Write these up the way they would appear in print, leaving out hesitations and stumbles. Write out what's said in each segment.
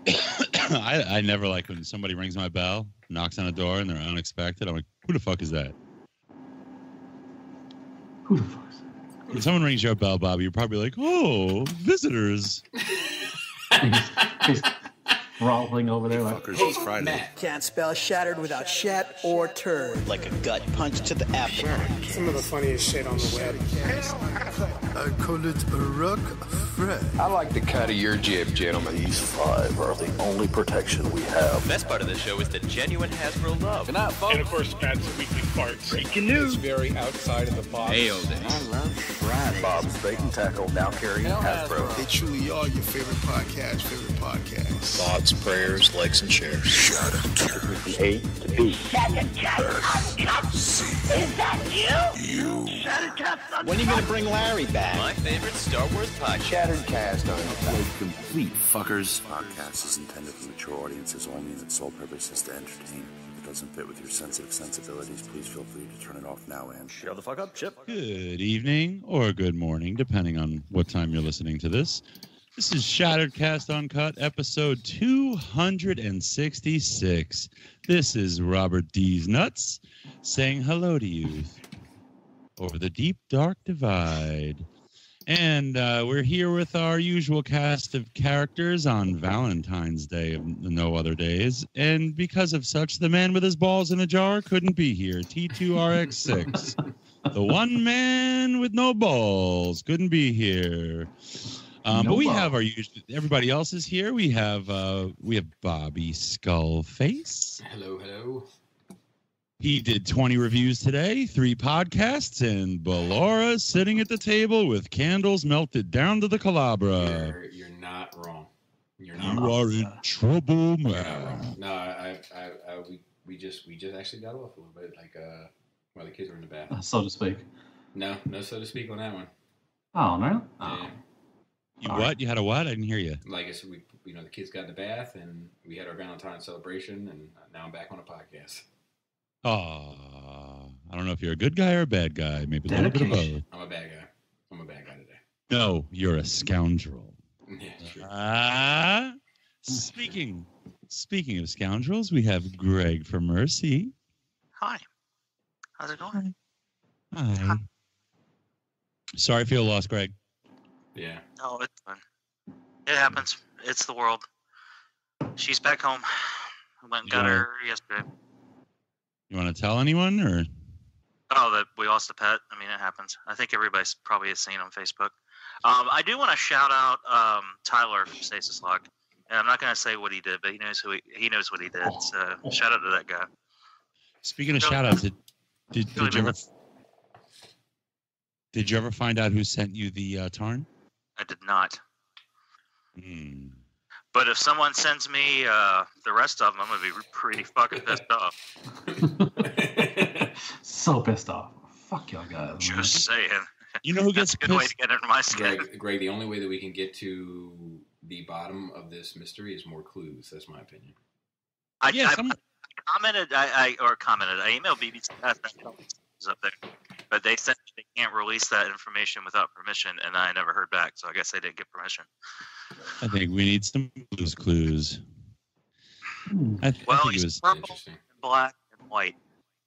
I never like when somebody rings my bell, knocks on a door, and they're unexpected. I'm like, who the fuck is that? Who the fuck is that? If someone rings your bell, Bobby, you're probably like, oh, visitors. He's rolling over there like, Fuckers, it's Friday. Can't spell shattered without shat or turd. Like a gut punch to the abdomen. Some of the funniest shit on the web. I call it a rock Fred. I like the cut of your jib, gentlemen. These 5 are the only protection we have. The best part of the show is the genuine Hasbro love. Good night, folks. And of course, Pat's weekly farts. Breaking news. It's very outside of the box. Nailed it. I love Friday. Bob's Bait and Tackle, now carrying Hasbro. They truly are your favorite podcast. Thoughts, prayers, likes, and shares. Shout out to A to B. Shattered Cast Uncut. Is that you? Shattered Cast Uncut. When are you going to bring Larry back? My favorite Star Wars podcast. Shattered Cast Uncut. complete fuckers. Podcast is intended for mature audiences only, and its sole purpose is to entertain. If it doesn't fit with your sensitive sensibilities, please feel free to turn it off now and Shut the fuck up, Chip. Good evening or good morning, depending on what time you're listening to this. This is Shattered Cast Uncut, episode 266. This is Robert D's Nuts saying hello to you over the deep, dark divide. And we're here with our usual cast of characters on Valentine's Day of no other days. And because of such, the man with his balls in a jar couldn't be here. T2RX6. The one man with no balls couldn't be here. But we have our usual. Everybody else is here. We have Bobby Skullface. Hello. He did 20 reviews today, 3 podcasts, and Ballora sitting at the table with candles melted down to the calabra. You're not wrong. You are in trouble, man. No, we just actually got off a little bit, like while the kids were in the bath. so to speak. No, so to speak on that one. Oh, no? Yeah. You what? Right. You had a what? I didn't hear you. Like I said, the kids got in the bath, and we had our Valentine's celebration, and now I'm back on a podcast. Oh, I don't know if you're a good guy or a bad guy. Maybe a little bit of both. I'm a bad guy. Today. No, you're a scoundrel. Yeah, sure. Speaking of scoundrels, we have Greg from Mercy. Hi. How's it going? Hi. Sorry for your loss, Greg. Yeah. No, it's fine. It happens. It's the world. She's back home. I went and got her yesterday. You want to tell anyone, or? Oh, that we lost a pet. I mean, it happens. I think everybody's probably has seen on Facebook. I do want to shout out Tyler from STASIS Lock. And I'm not going to say what he did, but he knows he knows what he did. So shout out to that guy. Speaking of shout outs, did you ever find out who sent you the Tarn? I did not. But if someone sends me the rest of them, I'm going to be pretty fucking pissed off. So pissed off. Fuck y'all guys. Just saying. You know who gets a good way to get under my skin. Greg, the only way that we can get to the bottom of this mystery is more clues. That's my opinion. I emailed BBC up there, but they said they can't release that information without permission, and I never heard back. So I guess they didn't get permission. I think we need some clues. I think it was purple, black, and white.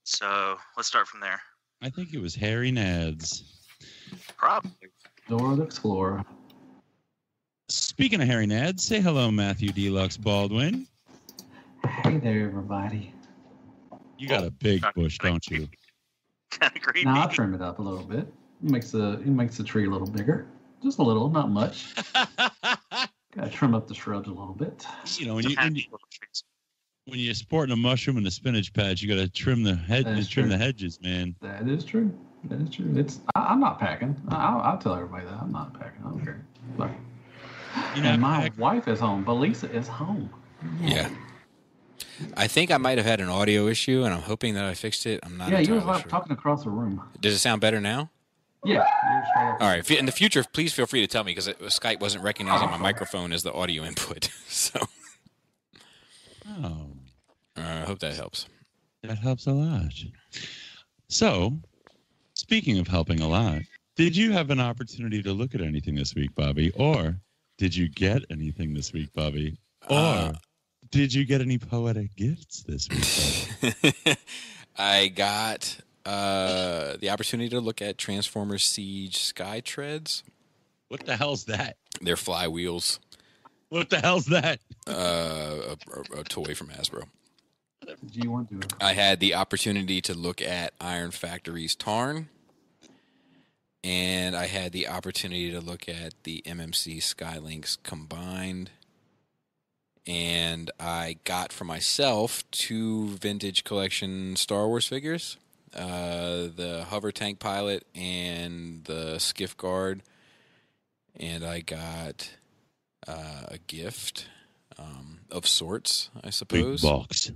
So let's start from there. I think it was Harry Nads. Probably. Dora the Explorer. Speaking of Harry Nads, say hello, Matthew Deluxe Baldwin. Hey there, everybody. You got a big bush, don't you? Kind of creepy. I'll trim it up a little bit. It makes the tree a little bigger. Just a little, not much. Gotta trim up the shrubs a little bit. You know, when you're sporting a mushroom and a spinach patch, you gotta trim the the hedges, man. That is true. I'm not packing. I'll tell everybody that I'm not packing. I don't care. Look. And my wife is home. Belisa is home. Yeah. I think I might have had an audio issue, and I'm hoping that I fixed it. I'm not. Yeah, you were talking across the room. Does it sound better now? Yeah. All right. In the future, please feel free to tell me, because Skype wasn't recognizing my microphone as the audio input. So. Oh. I hope that helps. That helps a lot. So, speaking of helping a lot, did you have an opportunity to look at anything this week, Bobby? Or did you get anything this week, Bobby? Or did you get any poetic gifts this week? I got the opportunity to look at Transformers Siege Sky Treads. What the hell's that? They're flywheels. What the hell's that? A toy from Hasbro. Do you want to? I had the opportunity to look at Iron Factory's Tarn. And I had the opportunity to look at the MMC Skylinks combined. And I got for myself 2 vintage collection Star Wars figures. The hover tank pilot and the skiff guard. And I got a gift of sorts, I suppose. Big box.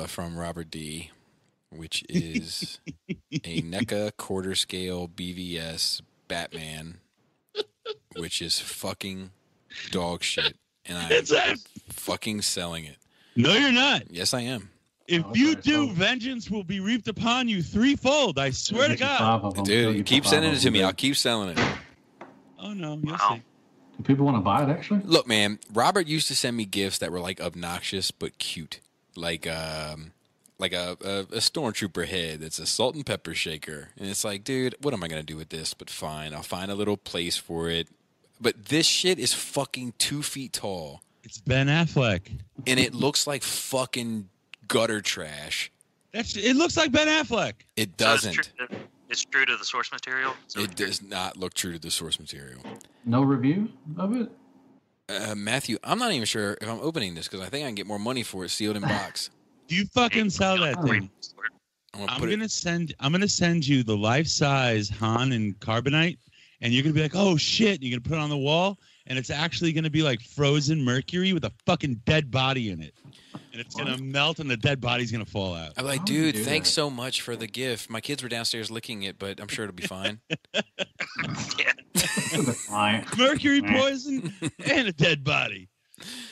From Robert D., which is a NECA quarter scale BVS Batman, which is fucking dog shit. And I'm fucking selling it. No, you're not. Yes, I am. If you do, vengeance will be reaped upon you threefold. I swear to God. Dude, keep sending it to me. I'll keep selling it. Oh, no. You'll see. Do people want to buy it, actually? Look, man, Robert used to send me gifts that were, like, obnoxious but cute. Like a stormtrooper head that's a salt and pepper shaker. And it's like, dude, what am I going to do with this? But fine, I'll find a little place for it. But this shit is fucking 2 feet tall. It's Ben Affleck. And it looks like fucking gutter trash. It looks like Ben Affleck. It doesn't. So it's true to the source material? It does not look true to the source material. No review of it? Matthew, I'm not even sure if I'm opening this because I think I can get more money for it sealed in box. You fucking sell that thing. I'm gonna send you the life-size Han and Carbonite, and you're gonna be like, oh shit, you're gonna put it on the wall, and it's actually gonna be like frozen mercury with a fucking dead body in it. And it's gonna melt and the dead body's gonna fall out. I'm like, dude, thanks so much for the gift. My kids were downstairs licking it, but I'm sure it'll be fine. Mercury poison and a dead body.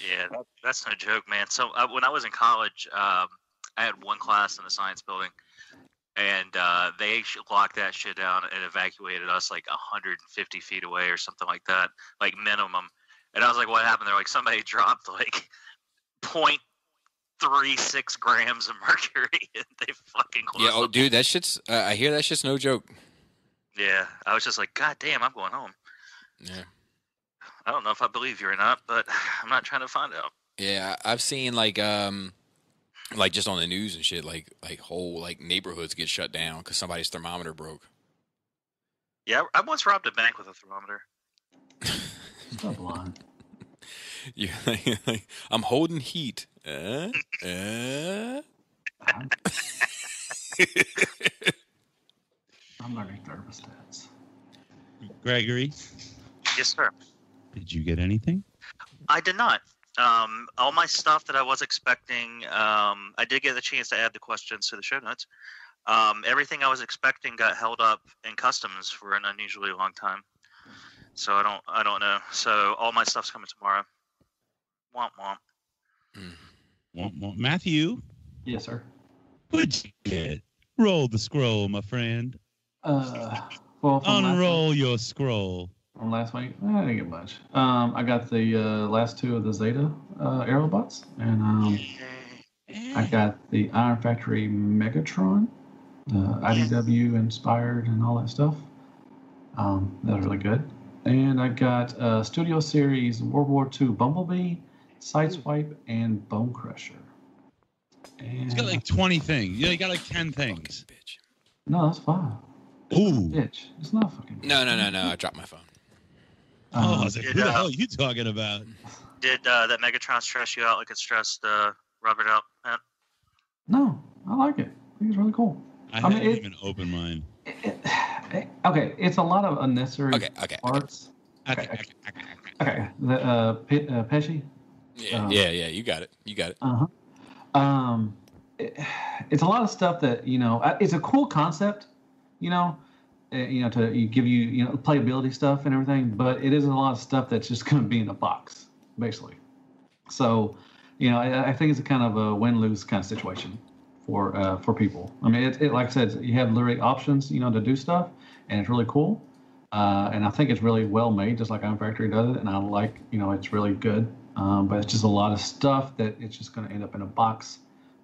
Yeah, that's no joke, man. So when I was in college, I had one class in the science building, and they locked that shit down and evacuated us like 150 feet away or something like that, like minimum. And I was like, what happened? They're like, somebody dropped like 0.36 grams of mercury, and they fucking closed. Yeah, oh, dude, that shit's. I hear that shit's no joke. Yeah, I was just like, God damn, I'm going home. Yeah. I don't know if I believe you or not, but I'm not trying to find out. Yeah, I've seen like just on the news and shit, like whole like neighborhoods get shut down because somebody's thermometer broke. Yeah, I once robbed a bank with a thermometer. Stop lying. You're like, I'm holding heat. I'm learning thermostats. Gregory? Yes, sir. Did you get anything? I did not. All my stuff that I was expecting, I did get the chance to add the questions to the show notes. Everything I was expecting got held up in customs for an unusually long time. So I don't know. So all my stuff's coming tomorrow. Womp womp. Womp womp. Matthew? Yes, sir. What'd you get? Roll the scroll, my friend. Well, unroll your scroll. From last week, I didn't get much. I got the last 2 of the Zeta Aerobots, and I got the Iron Factory Megatron, IDW inspired and all that stuff. That was really good. And I got Studio Series World War II Bumblebee, Sideswipe, and Bone Crusher. And it's got like 20 things. You got like 10 things. Bitch. No, that's 5. Ooh. Bitch. It's not fucking. No. I dropped my phone. I was like, who the hell are you talking about? Did that Megatron stress you out like it stressed Robert out, Matt? No, I like it. I think it's really cool. I haven't even opened mine. Okay, it's a lot of unnecessary parts. Okay. The Pesci? Yeah, you got it. It's a lot of stuff that, it's a cool concept, to give you, playability stuff and everything, but it isn't a lot of stuff that's just going to be in a box, basically. So, I think it's a kind of a win-lose kind of situation for people. I mean, it like I said, you have literally options, to do stuff, and it's really cool. and I think it's really well made, just like Iron Factory does it. And I like, it's really good. But it's just a lot of stuff that it's just going to end up in a box.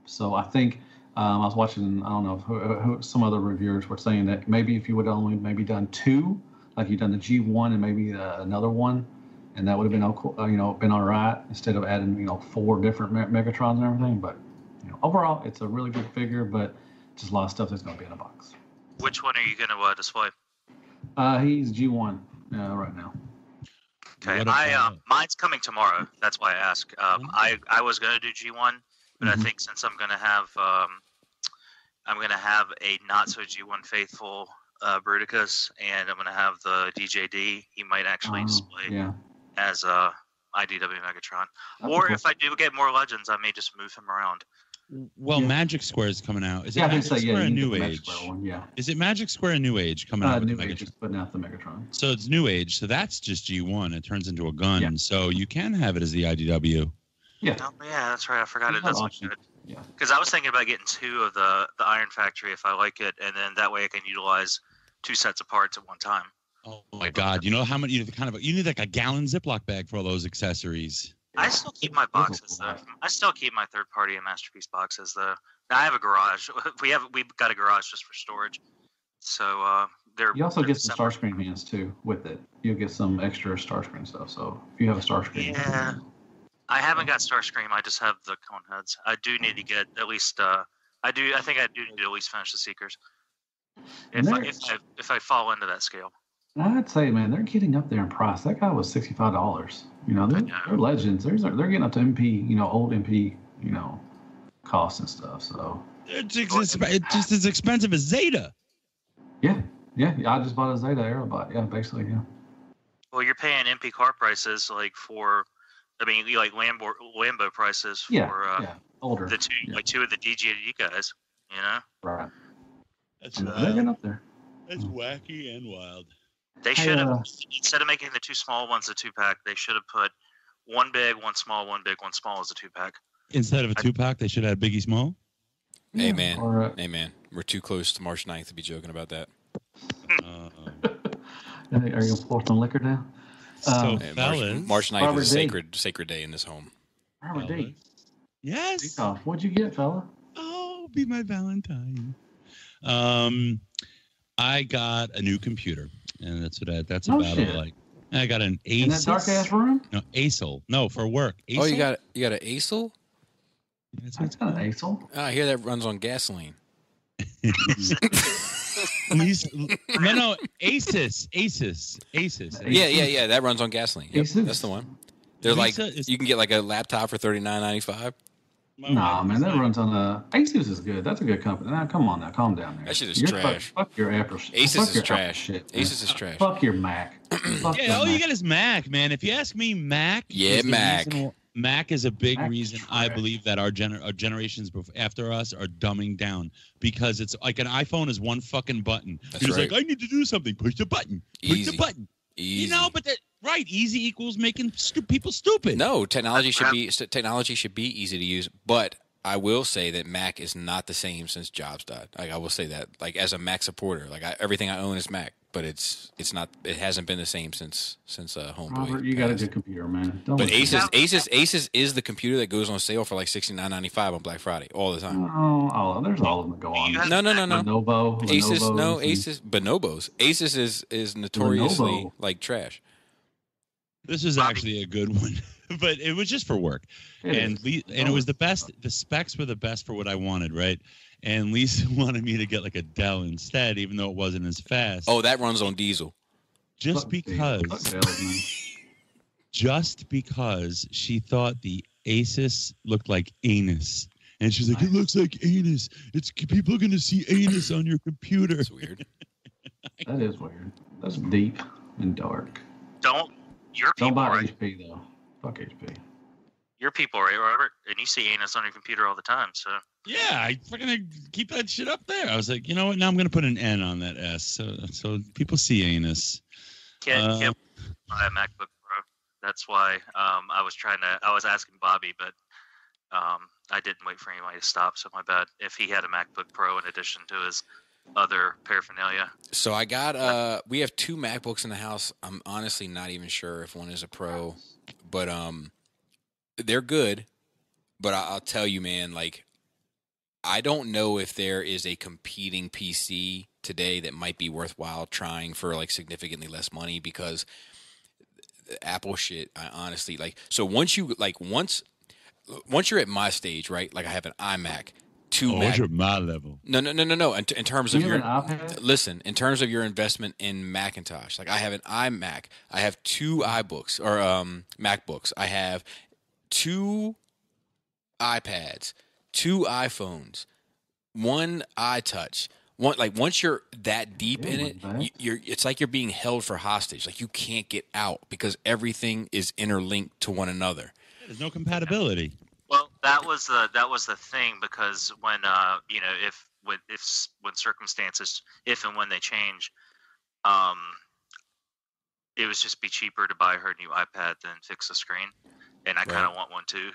So I think I was watching, I don't know, who some other reviewers were saying that maybe if you would only maybe done 2, like you've done the G1 and maybe another one, and that would have been been all right instead of adding 4 different Megatrons and everything. But overall, it's a really good figure, but just a lot of stuff that's going to be in a box. Which one are you going to display? He's G1 right now. Okay, mine's coming tomorrow. That's why I ask. I was going to do G1, but I think since I'm going to have a not so G1 faithful Bruticus, and I'm going to have the DJD, he might actually display as a IDW Megatron. Or if I do get more Legends, I may just move him around. Well, Magic Square is coming out. Is it Magic Square and New Age? Is it Magic Square and New Age coming out? New Age is putting out the Megatron. So it's New Age. So that's just G1. It turns into a gun. Yeah. So you can have it as the IDW. Yeah. Oh, yeah, that's right. I forgot it. That's good. Yeah. Because I was thinking about getting 2 of the Iron Factory if I like it, and then that way I can utilize 2 sets of parts at one time. Oh my God! You know how much you need like a gallon Ziploc bag for all those accessories. I still keep my boxes though. I still keep my third-party and Masterpiece boxes though. I have a garage. We've got a garage just for storage. So you also get some Starscream hands too with it. You'll get some extra Starscream stuff. So if you have a Starscream, yeah. I haven't got Starscream. I just have the cone heads. I do need to get at least. I think I do need to at least finish the Seekers. If I fall into that scale. I'd say, man, they're getting up there in price. That guy was $65. They're legends. They're getting up to MP, old MP, costs and stuff. So it's just as expensive as Zeta. Yeah. I just bought a Zeta Aerobot. Yeah, basically, yeah. Well, you're paying MP car prices like Lambo prices for older. The 2 of the DJD guys. Right. They're getting up there. That's wacky and wild. They should have, instead of making the 2 small ones a 2-pack, they should have put 1 big, 1 small, 1 big, 1 small as a 2-pack. Instead of a 2-pack, they should have Biggie Small? Hey, man. Hey, man. We're too close to March 9th to be joking about that. Are you going to pour some liquor down? March 9th is a sacred day in this home. Robert D. Yes. What'd you get, fella? Oh, be my Valentine. I got a new computer. And that's about it. Like I got an Asus. In that dark ass room? No, ASUL. No, for work. ASUL? Oh, you got an ASUL? That's not an ASUL. I hear that runs on gasoline. No, Asus. Yeah. That runs on gasoline. Yep, that's the one. They're you can get like a laptop for $39.95. Nah, man, that runs on Asus is good. That's a good company. Now, come on, calm down there. That shit is trash. Fuck your Apple. Asus is trash. Asus is trash. Fuck your Mac. All you got is Mac, man. If you ask me, Mac. Yeah, Mac. Mac is a big reason I believe that our generations after us are dumbing down because it's like an iPhone is one fucking button. That's It's right. like I need to do something. Push the button. Push the button. Easy. But right, easy equals making people stupid. No, technology should be easy to use, but I will say that Mac is not the same since Jobs died. Like I will say that, like as a Mac supporter, like everything I own is Mac, but it's not. It hasn't been the same since Homeboy. Robert, you got a good computer, man. But Asus is the computer that goes on sale for like $69.95 on Black Friday all the time. Oh, there's all of them that go on. No. Lenovo. Asus. Bonobos. Asus is notoriously like trash. This is actually a good one, but it was just for work, and it was the best. The specs were the best for what I wanted, right? And Lisa wanted me to get like a Dell instead, even though it wasn't as fast. Oh, that runs on diesel. Just because she thought the Asus looked like anus, and she's like, "It looks like anus. People are gonna see anus on your computer." That's weird. That is weird. That's deep and dark. Don't buy right? HP though. Fuck HP. Your people, right, Robert? And you see anus on your computer all the time, so. Yeah, I fucking keep that shit up there. I was like, you know what? Now I'm gonna put an N on that S, so people see anus. Can't buy a MacBook Pro. That's why I was asking Bobby, but I didn't wait for anybody to stop. So my bad. If he had a MacBook Pro in addition to his other paraphernalia. So I got we have 2 MacBooks in the house. I'm honestly not even sure if one is a Pro, but they're good. But I'll tell you, man, like, I don't know if there is a competing PC today that might be worthwhile trying for like significantly less money, because Apple shit, I honestly like. So once you're at my stage, right? Like I have an iMac, 2 Mac. You're at my level. No. In terms of your in terms of your investment in Macintosh, like I have an iMac, I have 2 iBooks or MacBooks, I have 2 iPads, 2 iPhones, 1 iTouch. Once you're that deep in it, it's like you're being held for hostage. Like you can't get out because everything is interlinked to one another. There's no compatibility. Well, that was the thing, because when when circumstances, if and when they change, it would just be cheaper to buy her new iPad than fix the screen, and I kind of want one too.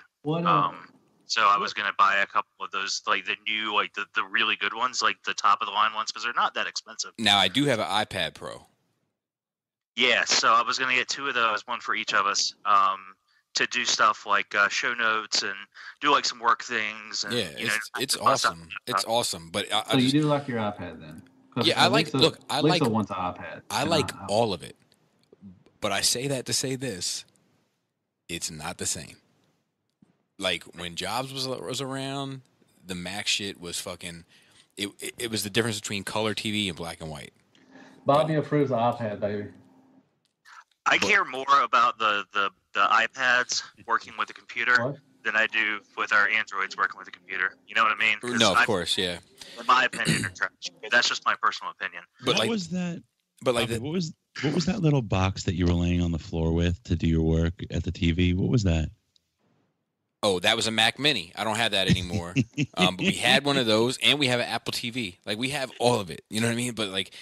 So I was gonna buy a couple of those, like the new, like the really good ones, like the top of the line ones, because they're not that expensive. Now I do have an iPad Pro. Yeah, so I was gonna get 2 of those, one for each of us, to do stuff like show notes and do like some work things. And, it's awesome. It's awesome. But so you do like your iPad then? Yeah, I like. Look, I like. Lisa wants an iPad. I like all of it, but I say that to say this: it's not the same. Like when Jobs was around, the Mac shit was fucking. It was the difference between color TV and black and white. Bobby approves the iPad, baby. I care more about the iPads working with the computer than I do with our Androids working with the computer. You know what I mean? No, of course, yeah. In my opinion, are trash. That's just my personal opinion. But what was that? But like, what was that little box that you were laying on the floor with to do your work at the TV? What was that? Oh, that was a Mac Mini. I don't have that anymore. But we had one of those, and we have an Apple TV. Like we have all of it. You know what I mean? But like,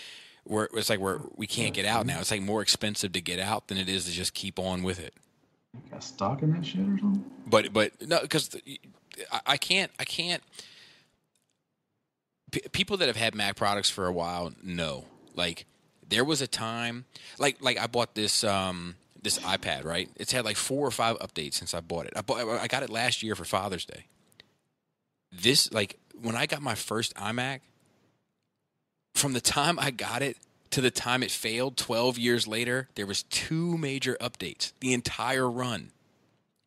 we can't get out now. It's like more expensive to get out than it is to just keep on with it. You got stock in that shit or something? But no, because I can't. People that have had Mac products for a while know. Like there was a time, like I bought this this iPad, right? It's had like 4 or 5 updates since I bought it. I got it last year for Father's Day. This, like, when I got my first iMac, from the time I got it to the time it failed 12 years later, there was 2 major updates the entire run.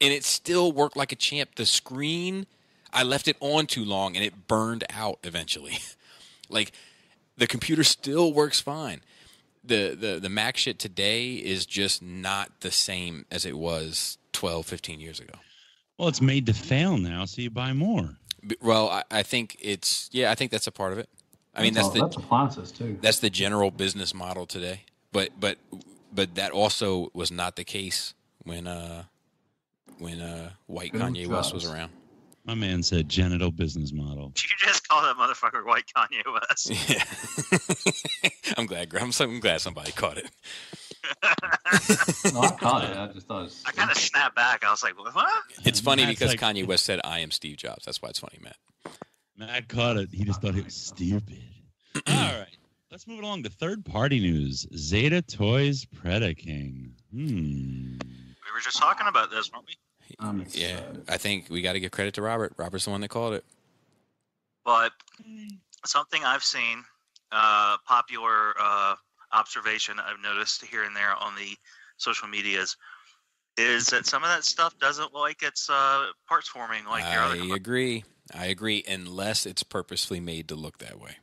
And it still worked like a champ. The screen, I left it on too long and it burned out eventually. Like, the computer still works fine. The Mac shit today is just not the same as it was 12, 15 years ago. Well, it's made to fail now, so you buy more. Well, I think I think that's a part of it. I mean, that's appliances too. That's the general business model today. But that also was not the case when white Kanye West was around. My man said genital business model. You just call that motherfucker white Kanye West. Yeah. I'm glad somebody caught it. No, I caught it. I just thought it was... I kind of snapped back. I was like, what? It's funny because Kanye West said, I am Steve Jobs. That's why it's funny, Matt. Matt caught it. He just thought it was stupid. All right. Let's move it along to third-party news. Zeta Toys Predaking. We were just talking about this, weren't we? Yeah, I think we got to give credit to Robert. Robert's the one that called it. But something I've seen, popular observation I've noticed here and there on the social medias, is that some of that stuff doesn't look like it's parts forming like your other. I agree, unless it's purposefully made to look that way.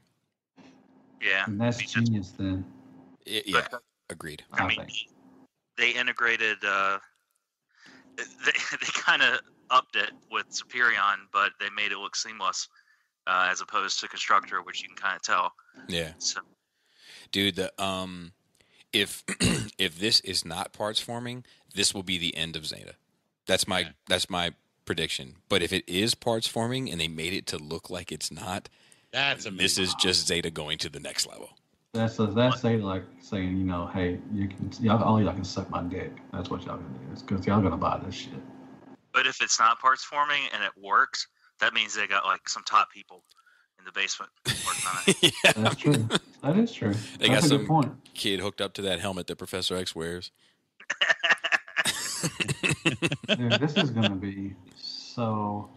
Yeah. And that's genius then. Yeah, agreed. I mean, they integrated... They kind of upped it with Superion, but they made it look seamless as opposed to Constructor, which you can kind of tell. Yeah. So. Dude, if this is not parts forming, this will be the end of Zeta. That's my prediction. But if it is parts forming and they made it to look like it's not, that's amazing. This is just Zeta going to the next level. That's Zeta like saying, you know, hey, all y'all can suck my dick. That's what y'all gonna do. It's because y'all gonna buy this shit. But if it's not parts forming and it works, that means they got like some top people in the basement working on it. Yeah. That's true. That is true. They That's got a good point. some kid hooked up to that helmet that Professor X wears. Dude, this is gonna be so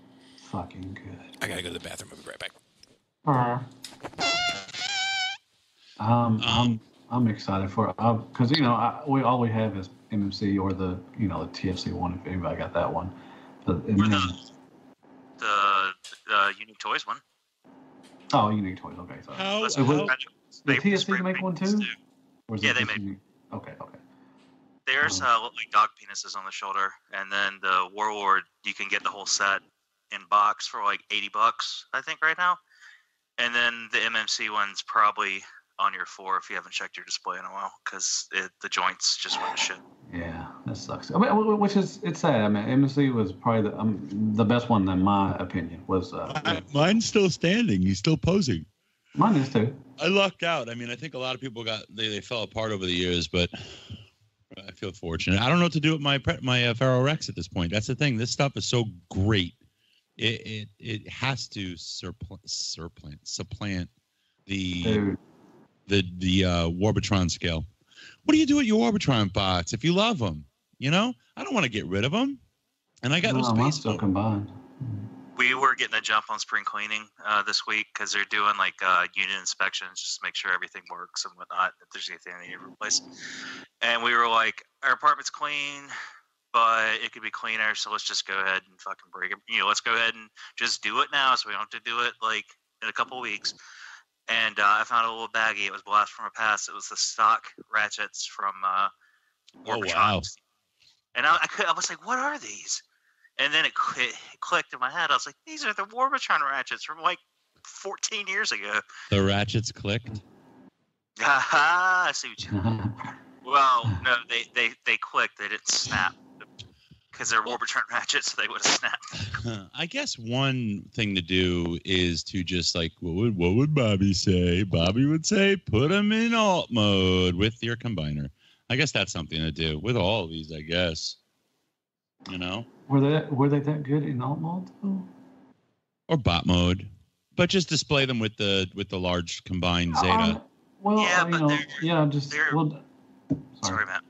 fucking good. I gotta go to the bathroom. I'll be right back. I'm excited for it because all we have is MMC or the the TFC one if anybody got that one. But Or the Unique Toys one. Oh, Unique Toys. Okay, so did TFC make one too? Yeah, they made. Okay. There's like dog penises on the shoulder, and then the Warlord you can get the whole set in box for like $80, I think, right now. And then the MMC one's probably on your floor if you haven't checked your display in a while because the joints just went to shit. Yeah, that sucks. I mean, it's sad. I mean, MMC was probably the best one in my opinion. Was mine's still standing? He's still posing. Mine is too. I lucked out. I mean, I think a lot of people they fell apart over the years, but I feel fortunate. I don't know what to do with my Pharaoh Rex at this point. That's the thing. This stuff is so great. It has to supplant the Warbitron scale. What do you do with your Warbitron bots if you love them? I don't want to get rid of them, and I got no space. Still combined. We were getting a jump on spring cleaning this week because they're doing like unit inspections just to make sure everything works and whatnot. If there's anything they need to replace, and we were like, our apartment's clean, but it could be cleaner, so let's just go ahead and fucking break it. Let's go ahead and just do it now, so we don't have to do it like in a couple of weeks. And I found a little baggie. It was blast from a past. It was the stock ratchets from Warbitron. Wow. And I was like, what are these? And then it clicked in my head. I was like, these are the Warbitron ratchets from like 14 years ago. The ratchets clicked? Haha, I see what you mean. Well, no, they clicked. They didn't snap. Because they're Warbitron ratchets, so they would have snapped. I guess one thing to do is to just like, what would Bobby say? Bobby would say, put them in alt mode with your combiner. I guess that's something to do with all of these, I guess. Were they that good in alt mode though? Or bot mode, but just display them with the large combined Zeta. Sorry, Matt.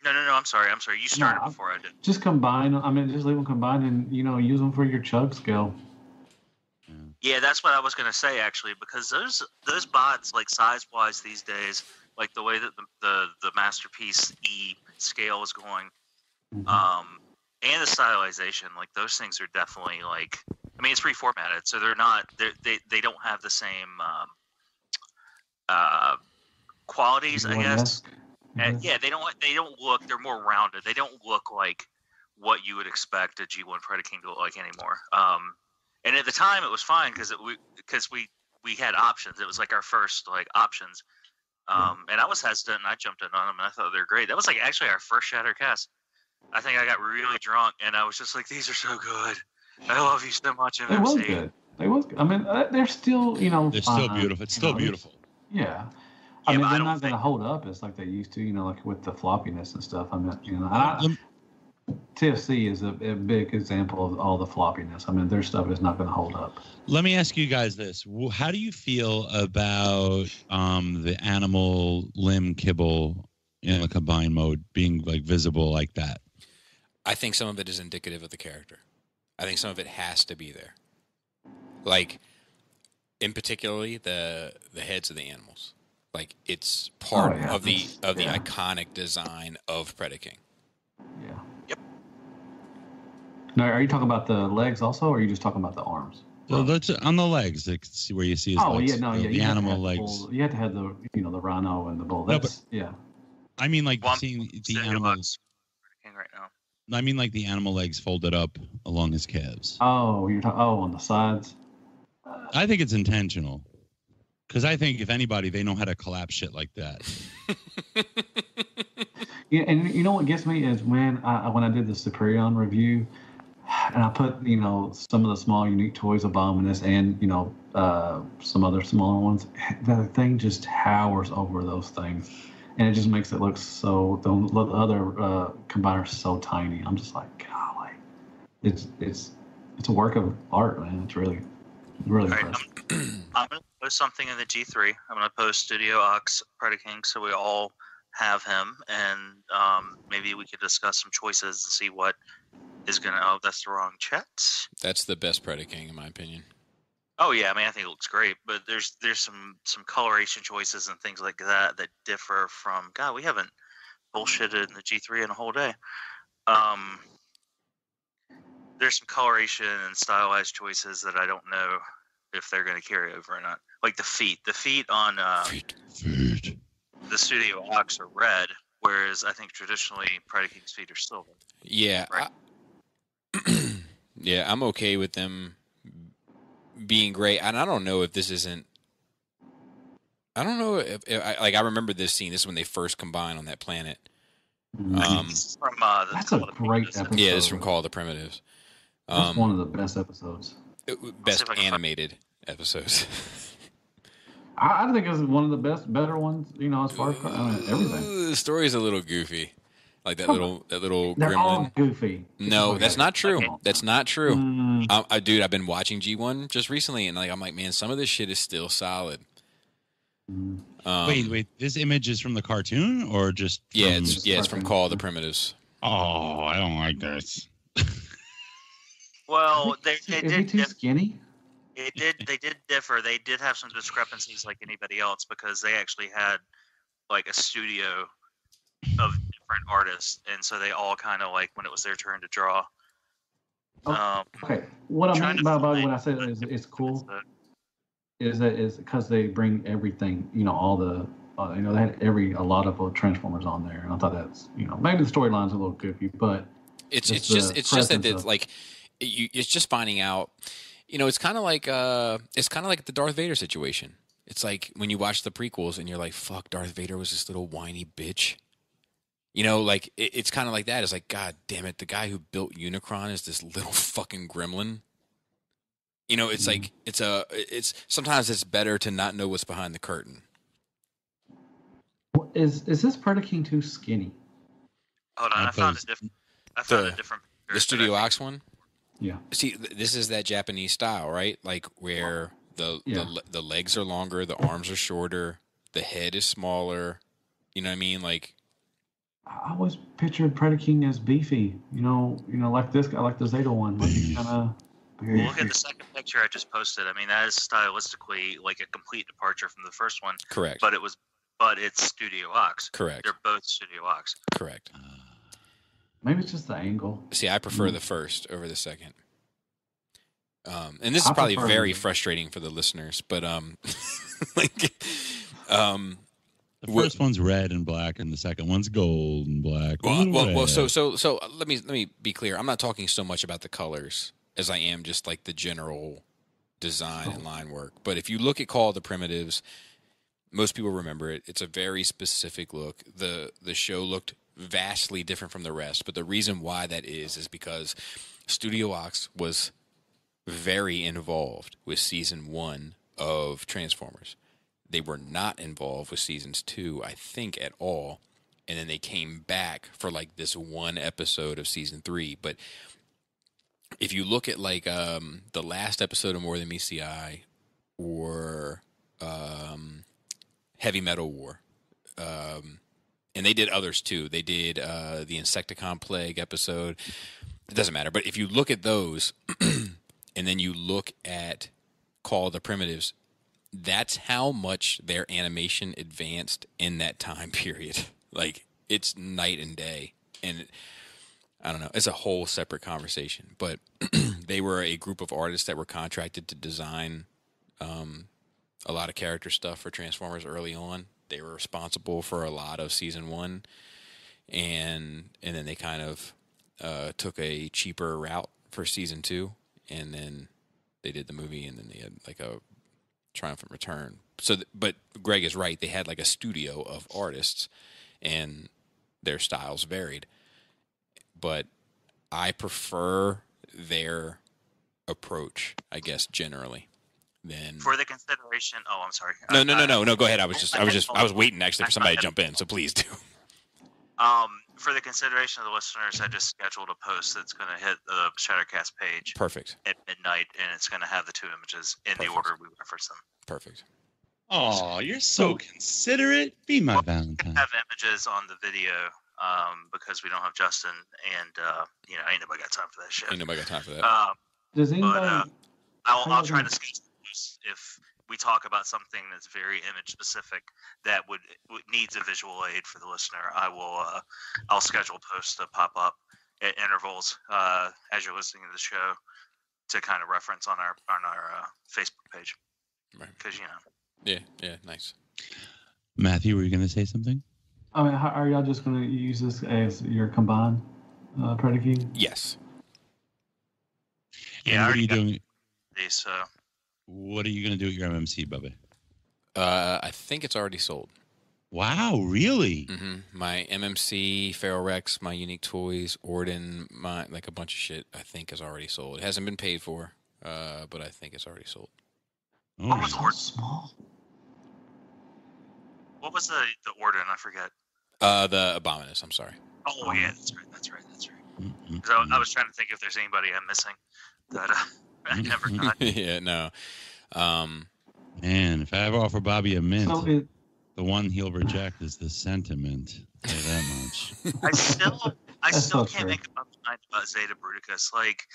No, I'm sorry. You started before I did. Just combine. I mean, just leave them combined and use them for your chug scale. Yeah, that's what I was gonna say actually, because those bots, like size wise these days, like the way that the Masterpiece E scale is going, and the stylization, like those things are definitely like. I mean, it's reformatted, so they're not. They don't have the same qualities, I guess. And yeah, they don't look. They're more rounded. They don't look like what you would expect a G1 Predaking to look like anymore. And at the time, it was fine because we had options. It was like our first like options. And I was hesitant, and I jumped in on them, and I thought they were great. That was like actually our first Shattered Cast. I think I got really drunk, and I was just like, "These are so good. I love you so much." MMC. They was good. They was good. I mean, they're still they're still beautiful. It's still beautiful. Yeah. I mean, they're not going to hold up as like they used to, like with the floppiness and stuff. I mean, TFC is a big example of all the floppiness. I mean, their stuff is not going to hold up. Let me ask you guys this. How do you feel about the animal limb kibble in the combined mode being like visible like that? I think some of it is indicative of the character. I think some of it has to be there. Like, in particularly the heads of the animals. Like, it's part of the iconic design of Predaking. Yeah. Yep. Now, are you talking about the legs also, or are you just talking about the arms? Well, that's on the legs. Like, see where you see his legs. The animal legs. You have to have the the rhino and the bull. That's I mean, like seeing the animals. Right now. I mean, like the animal legs folded up along his calves. Oh, you're talking. Oh, on the sides. I think it's intentional. Because I think if anybody, they know how to collapse shit like that. Yeah, and you know what gets me is when I did the Superion review, and I put some of the small unique toys abominous and some other smaller ones. The thing just towers over those things, and it just makes it look so. The other combiners so tiny. I'm just like, golly, it's a work of art, man. It's really Right, impressive. I'm going to post something in the G3. I'm going to post Studio Ox Predaking so we all have him, and maybe we could discuss some choices and see what is going to... Oh, that's the wrong chat. That's the best Predaking, in my opinion. Oh, yeah. I mean, I think it looks great, but there's some coloration choices and things like that that differ from... God, we haven't bullshitted in the G3 in a whole day. There's some coloration and stylized choices that I don't know if they're going to carry over or not. Like the feet. The feet on the Studio Ox are red, whereas I think traditionally Predaking's feet are silver. Yeah. Right? Yeah, I'm okay with them being gray. And I don't know if this isn't... I don't know if I remember this scene. This is when they first combine on that planet. From, that's a great episode. Yeah, this is from Call of the Primitives. That's one of the best episodes. Best animated episodes. I think it's one of the better ones. You know, as far as everything. The story's a little goofy, like that little They're gremlin. all goofy. No, that's not true. Okay. That's not true. Dude, I've been watching G1 just recently, and I'm like, man, some of this shit is still solid. Wait, this image is from the cartoon or just? It's from Call of the Primitives. Oh, I don't like this. Well, they Is he did. too skinny? They did differ. They did have some discrepancies like anybody else because they actually had like a studio of different artists, and so they all kind of like when it was their turn to draw. Okay, what I mean by when I said it's cool is because they bring everything. You know, all the they had a lot of Transformers on there, and I thought that's maybe the storyline's a little goofy, but it's just that it's like it's just finding out. It's kind of like the Darth Vader situation. It's like when you watch the prequels and you're like, "Fuck, Darth Vader was this little whiny bitch." It's kind of like that. It's like, God damn it, the guy who built Unicron is this little fucking gremlin. It's like it's sometimes it's better to not know what's behind the curtain. Is this Predaking too skinny? Hold on, I found a different. The Studio Ox one. Yeah. See, this is that Japanese style, right? Like where the legs are longer, the arms are shorter, the head is smaller. You know what I mean? Like, I always pictured Predaking as beefy. Like this guy, like the Zeta one. Like kind of. Well, look at the second picture I just posted. I mean, that is stylistically like a complete departure from the first one. Correct. But it's Studio Ox. Correct. They're both Studio Ox. Correct. Maybe it's just the angle. See, I prefer the first over the second. And this is probably very frustrating for the listeners, but the first one's red and black, and the second one's gold and black. Well, so let me be clear. I'm not talking so much about the colors as I am just like the general design and line work. But if you look at Call of the Primitives, most people remember it. It's a very specific look. The show looked vastly different from the rest, but the reason why that is because Studio Ox was very involved with season 1 of Transformers. They were not involved with seasons 2, I think, at all, and then they came back for like this one episode of season 3. But if you look at like the last episode of More Than Meets the Eye or Heavy Metal War, and they did others too. They did the Insecticon Plague episode. It doesn't matter. But if you look at those and then you look at Call of the Primitives, that's how much their animation advanced in that time period. Like, it's night and day. And I don't know. It's a whole separate conversation. But they were a group of artists that were contracted to design a lot of character stuff for Transformers early on. They were responsible for a lot of season 1, and then they kind of took a cheaper route for season 2, and then they did the movie, and then they had like a triumphant return. So, but Greg is right. They had like a studio of artists, and their styles varied. But I prefer their approach, I guess, generally. Then for the consideration. Oh, I'm sorry. No. Go ahead. I was waiting actually for somebody to jump in. So please do. For the consideration of the listeners, I just scheduled a post that's going to hit the Shattercast page. Perfect. At midnight, and it's going to have the 2 images in the order we reference them. Perfect. Oh, you're so considerate. Be my Valentine. Have images on the video because we don't have Justin, and ain't nobody got time for that shit. Ain't nobody got time for that. Does anybody? I'll try to schedule this if we talk about something that's very image specific that would needs a visual aid for the listener. I'll schedule posts to pop up at intervals as you're listening to the show to kind of reference on our Facebook page. Right. Because Yeah, nice. Matthew, were you going to say something? I mean, are y'all just going to use this as your combined Predaking? Yes. Yeah. What are you doing? These, what are you going to do at your MMC, Bubba? I think it's already sold. Wow, really? Mm-hmm. My MMC, Feral Rex, my Unique Toys, Orden, a bunch of shit, I think is already sold. It hasn't been paid for, but I think it's already sold. Oh, what was Orden? Small. What was the Orden? I forget. The Abominus, I'm sorry. Oh, yeah, that's right. So I was trying to think if there's anybody I'm missing that I never got. Yeah, no. Man, if I ever offer Bobby a mint, the one he'll reject is the sentiment. Say that much. I still can't make up my mind about Zeta Bruticus. Like,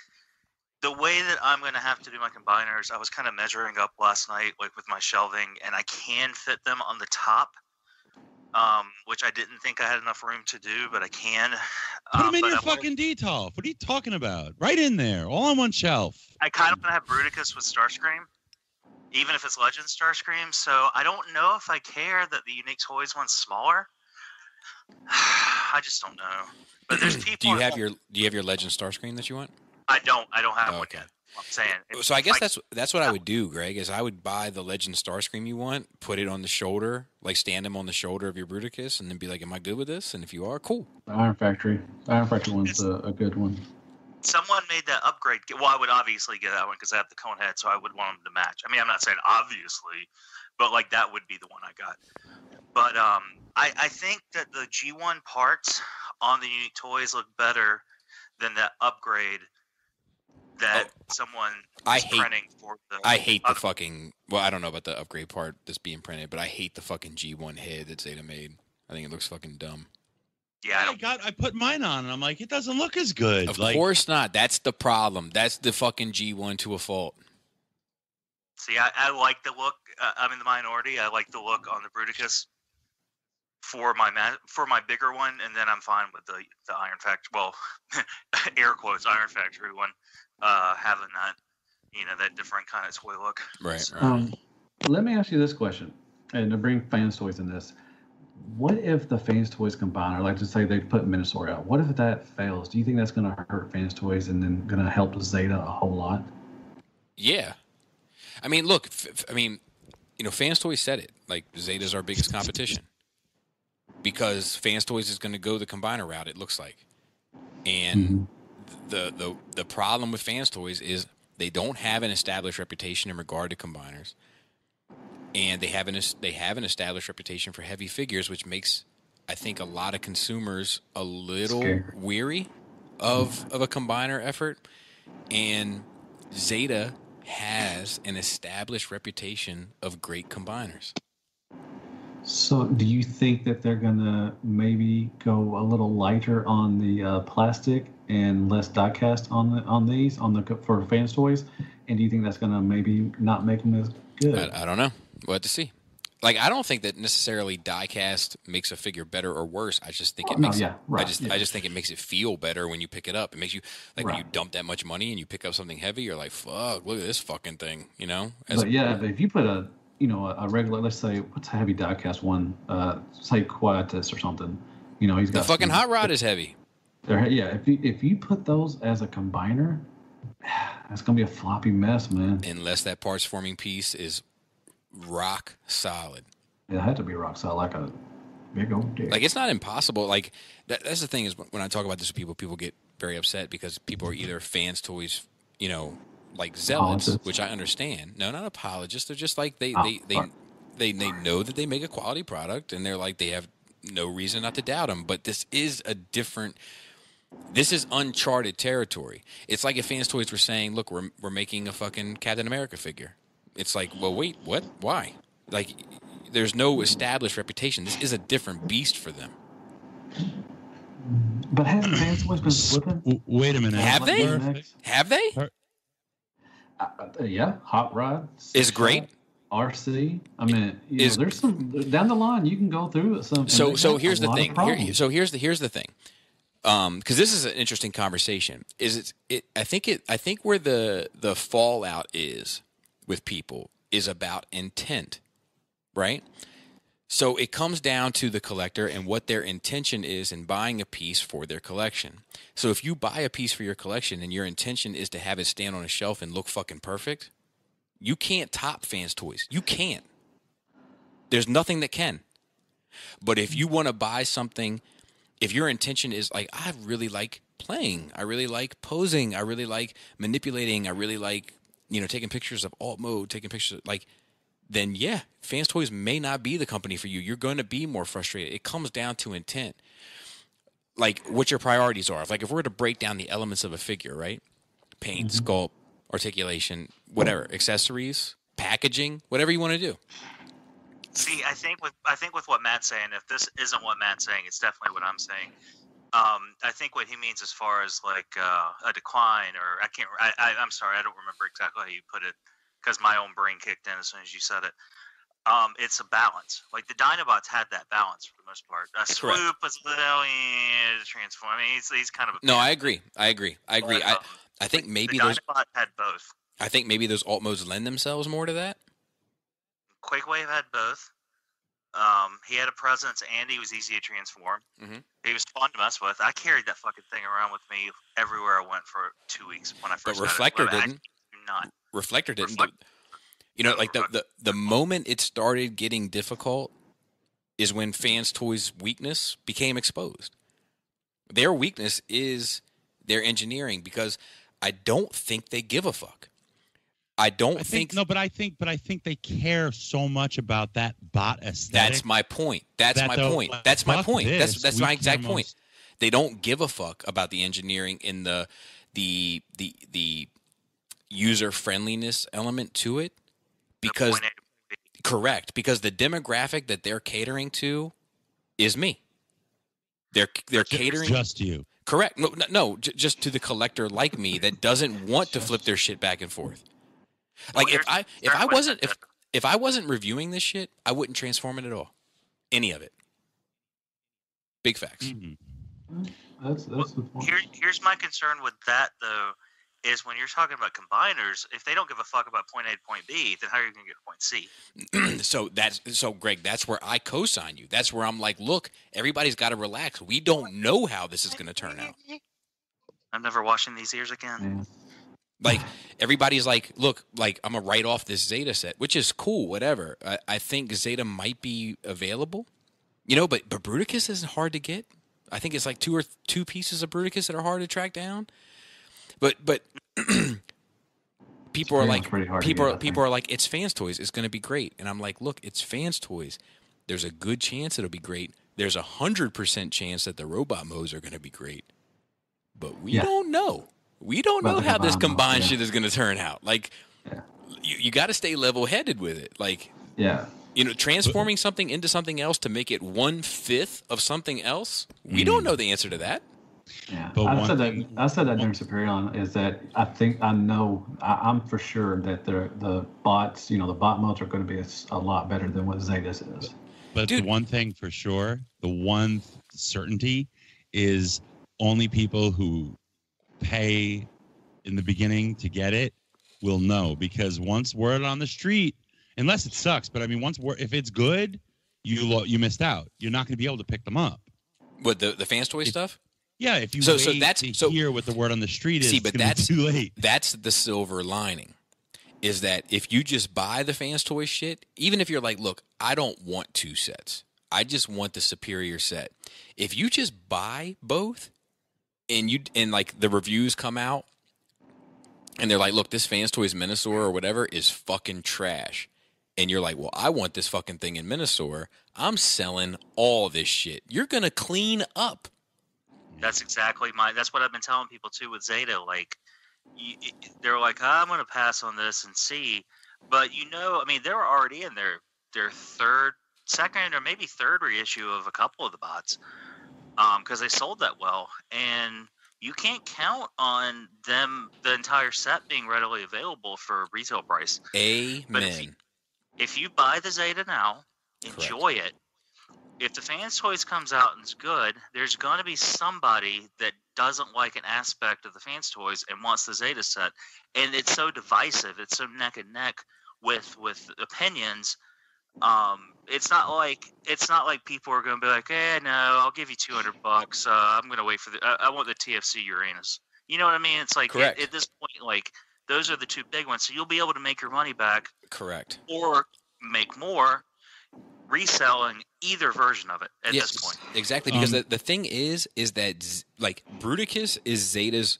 the way that I'm going to have to do my combiners, I was kind of measuring up last night, like with my shelving, and I can fit them on the top, which I didn't think I had enough room to do, but I can. Put them in your fucking Detox. What are you talking about? Right in there, all on one shelf. I kind of want to have Bruticus with Starscream, even if it's Legend Starscream, so I don't know if I care that the Unique Toys one's smaller. I just don't know. But there's people. Do you have your Legend Starscream that you want? I don't have one yet. I'm saying. So I guess that's what I would do, Greg. Is I would buy the Legend Starscream you want, put it on the shoulder, like stand him on the shoulder of your Bruticus, and then be like, "Am I good with this?" And if you are, cool. The Iron Factory one's a good one. Someone made that upgrade. Well, I would obviously get that one because I have the cone head, so I would want them to match. I mean, I'm not saying obviously, but like that would be the one I got. But I think that the G1 parts on the Unique Toys look better than that upgrade that someone is printing for the. I hate the fucking. Well, I don't know about the upgrade part that's being printed, but I hate the fucking G1 head that Zeta made. I think it looks fucking dumb. Yeah, I put mine on, and I'm like, it doesn't look as good. Of course not. That's the problem. That's the fucking G1 to a fault. See, I like the look. I'm in the minority. I like the look on the Bruticus for my bigger one, and then I'm fine with the Iron Factory. Well, air quotes Iron Factory one, having that that different kind of toy look. Right. So, let me ask you this question, and to bring Fans Toys in this. What if the Fans Toys combiner, like to say they put Minosaur out, what if that fails? Do you think that's going to hurt Fans Toys and then going to help Zeta a whole lot? Yeah. I mean, look, Fans Toys said it. Like, Zeta's our biggest competition. Because Fans Toys is going to go the combiner route, it looks like. And the problem with Fans Toys is they don't have an established reputation in regard to combiners. And they have an established reputation for heavy figures, which makes, I think, a lot of consumers a little weary of a combiner effort. And Zeta has an established reputation of great combiners. So do you think that they're going to maybe go a little lighter on the plastic and less die cast for Fans Toys? And do you think that's going to maybe not make them as good? I don't know. We'll have to see. Like, I don't think that necessarily die-cast makes a figure better or worse. I just think it makes I just think it makes it feel better when you pick it up. It makes you when you dump that much money and you pick up something heavy, you're like, fuck, look at this fucking thing, But if you put a regular, let's say, what's a heavy die-cast one? Say Quietus or something. He's got the fucking hot rod is heavy. If you put those as a combiner, it's gonna be a floppy mess, man. Unless that parts forming piece is rock solid. It had to be rock solid, like a big old dick. Like, it's not impossible. Like, that's the thing is when I talk about this with people get very upset because people are either Fans Toys, like zealots, which I understand. No, not apologists. They're just like they know that they make a quality product, and they're like they have no reason not to doubt him. But this is uncharted territory. It's like if Fans Toys were saying, look, we're making a fucking Captain America figure. It's like, well, wait, what? Why? Like, there's no established reputation. This is a different beast for them. But hasn't Fans Toys been flipping? Wait a minute. Have they? Have they? Yeah, Hot Rod is great. RC. I mean, there's some down the line you can go through it. So here's the thing. Here's the thing. Because this is an interesting conversation. I think where the fallout is with people is about intent, right? So it comes down to the collector and what their intention is in buying a piece for their collection. So if you buy a piece for your collection and your intention is to have it stand on a shelf and look fucking perfect, you can't top Fans Toys. You can't. There's nothing that can. But if you want to buy something, if your intention is like, I really like playing, I really like posing, I really like manipulating, I really like, taking pictures of alt mode, taking pictures then yeah, Fans Toys may not be the company for you. You're going to be more frustrated. It comes down to intent. Like what your priorities are. Like if we're to break down the elements of a figure, right? Paint, sculpt, articulation, whatever, accessories, packaging, whatever you want to do. See, I think with what Matt's saying, if this isn't what Matt's saying, it's definitely what I'm saying. I think what he means as far as like a decline, or I'm sorry, I don't remember exactly how you put it, because my own brain kicked in as soon as you said it. It's a balance. Like the Dinobots had that balance for the most part. Swoop was a little transform. I mean, he's kind of a I agree. But, I think maybe those Dinobot had both. I think maybe those alt modes lend themselves more to that. Quakewave had both. He had a presence and he was easy to transform. Mm-hmm. He was fun to mess with. I carried that fucking thing around with me everywhere I went for 2 weeks when I first got it. Reflector didn't. Reflector didn't. Like the moment it started getting difficult is when Fans Toys' weakness became exposed. Their weakness is their engineering, because I don't think they give a fuck. I think they care so much about that bot aesthetic. That's my point. That's my point. That's my exact point. They don't give a fuck about the engineering in the user friendliness element to it, because because the demographic that they're catering to is me. They're catering just you. Correct. No, just to the collector like me that doesn't want to flip their shit back and forth. Like if I wasn't reviewing this shit, I wouldn't transform it at all. Any of it. Big facts. Mm-hmm. That's the point. Here's my concern with that though, is when you're talking about combiners, if they don't give a fuck about point A to point B, then how are you going to get to point C? So Greg, that's where I co-sign you. That's where I'm like, look, everybody's got to relax. We don't know how this is going to turn out. I'm never washing these ears again. Like everybody's like, look, like I'm gonna write off this Zeta set, which is cool, whatever. I think Zeta might be available, but Bruticus isn't hard to get. I think it's like two pieces of Bruticus that are hard to track down. But people are like it's Fans Toys. It's gonna be great, and I'm like, look, it's Fans Toys. There's a good chance it'll be great. There's 100% chance that the robot modes are gonna be great, but we don't know. We don't know how this combined shit is going to turn out. Like, you got to stay level-headed with it. Like, transforming something into something else to make it 1/5 of something else. We don't know the answer to that. Yeah, but I said that during Superion is that I'm for sure that the bots, the bot modes are going to be a lot better than what Zeta's is. But the one thing for sure, the one certainty is only people who pay in the beginning to get it will know, because once word on the street, unless it sucks, but I mean, if it's good, you missed out. You're not going to be able to pick them up. What the Fans Toy stuff? Yeah, if you hear what the word on the street is, but that's too late. That's the silver lining, is that if you just buy the Fans Toy shit, even if you're like, look, I don't want 2 sets, I just want the superior set. If you just buy both, and like the reviews come out and they're like, look, this Fans Toys Minosaur or whatever is fucking trash, and you're like, well, I want this fucking thing in Minosaur, I'm selling all this shit. You're going to clean up. That's exactly that's what I've been telling people too with Zeta. Like, they're like, I'm going to pass on this and see. But, I mean, they were already in their second or maybe third reissue of a couple of the bots because they sold that well. And you can't count on them, the entire set being readily available for retail price. Amen. But if you buy the Zeta now, enjoy it. If the Fans Toys comes out and it's good, there's going to be somebody that doesn't like an aspect of the Fans Toys and wants the Zeta set. And it's so divisive. It's so neck and neck with opinions. It's not like people are going to be like, no, I'll give you $200. I'm going to wait for I want the TFC Uranus. You know what I mean? It's like at this point, like those are the two big ones. So you'll be able to make your money back. Correct. Or make more reselling either version of it at this point. Exactly. Because the thing is that like Bruticus is Zeta's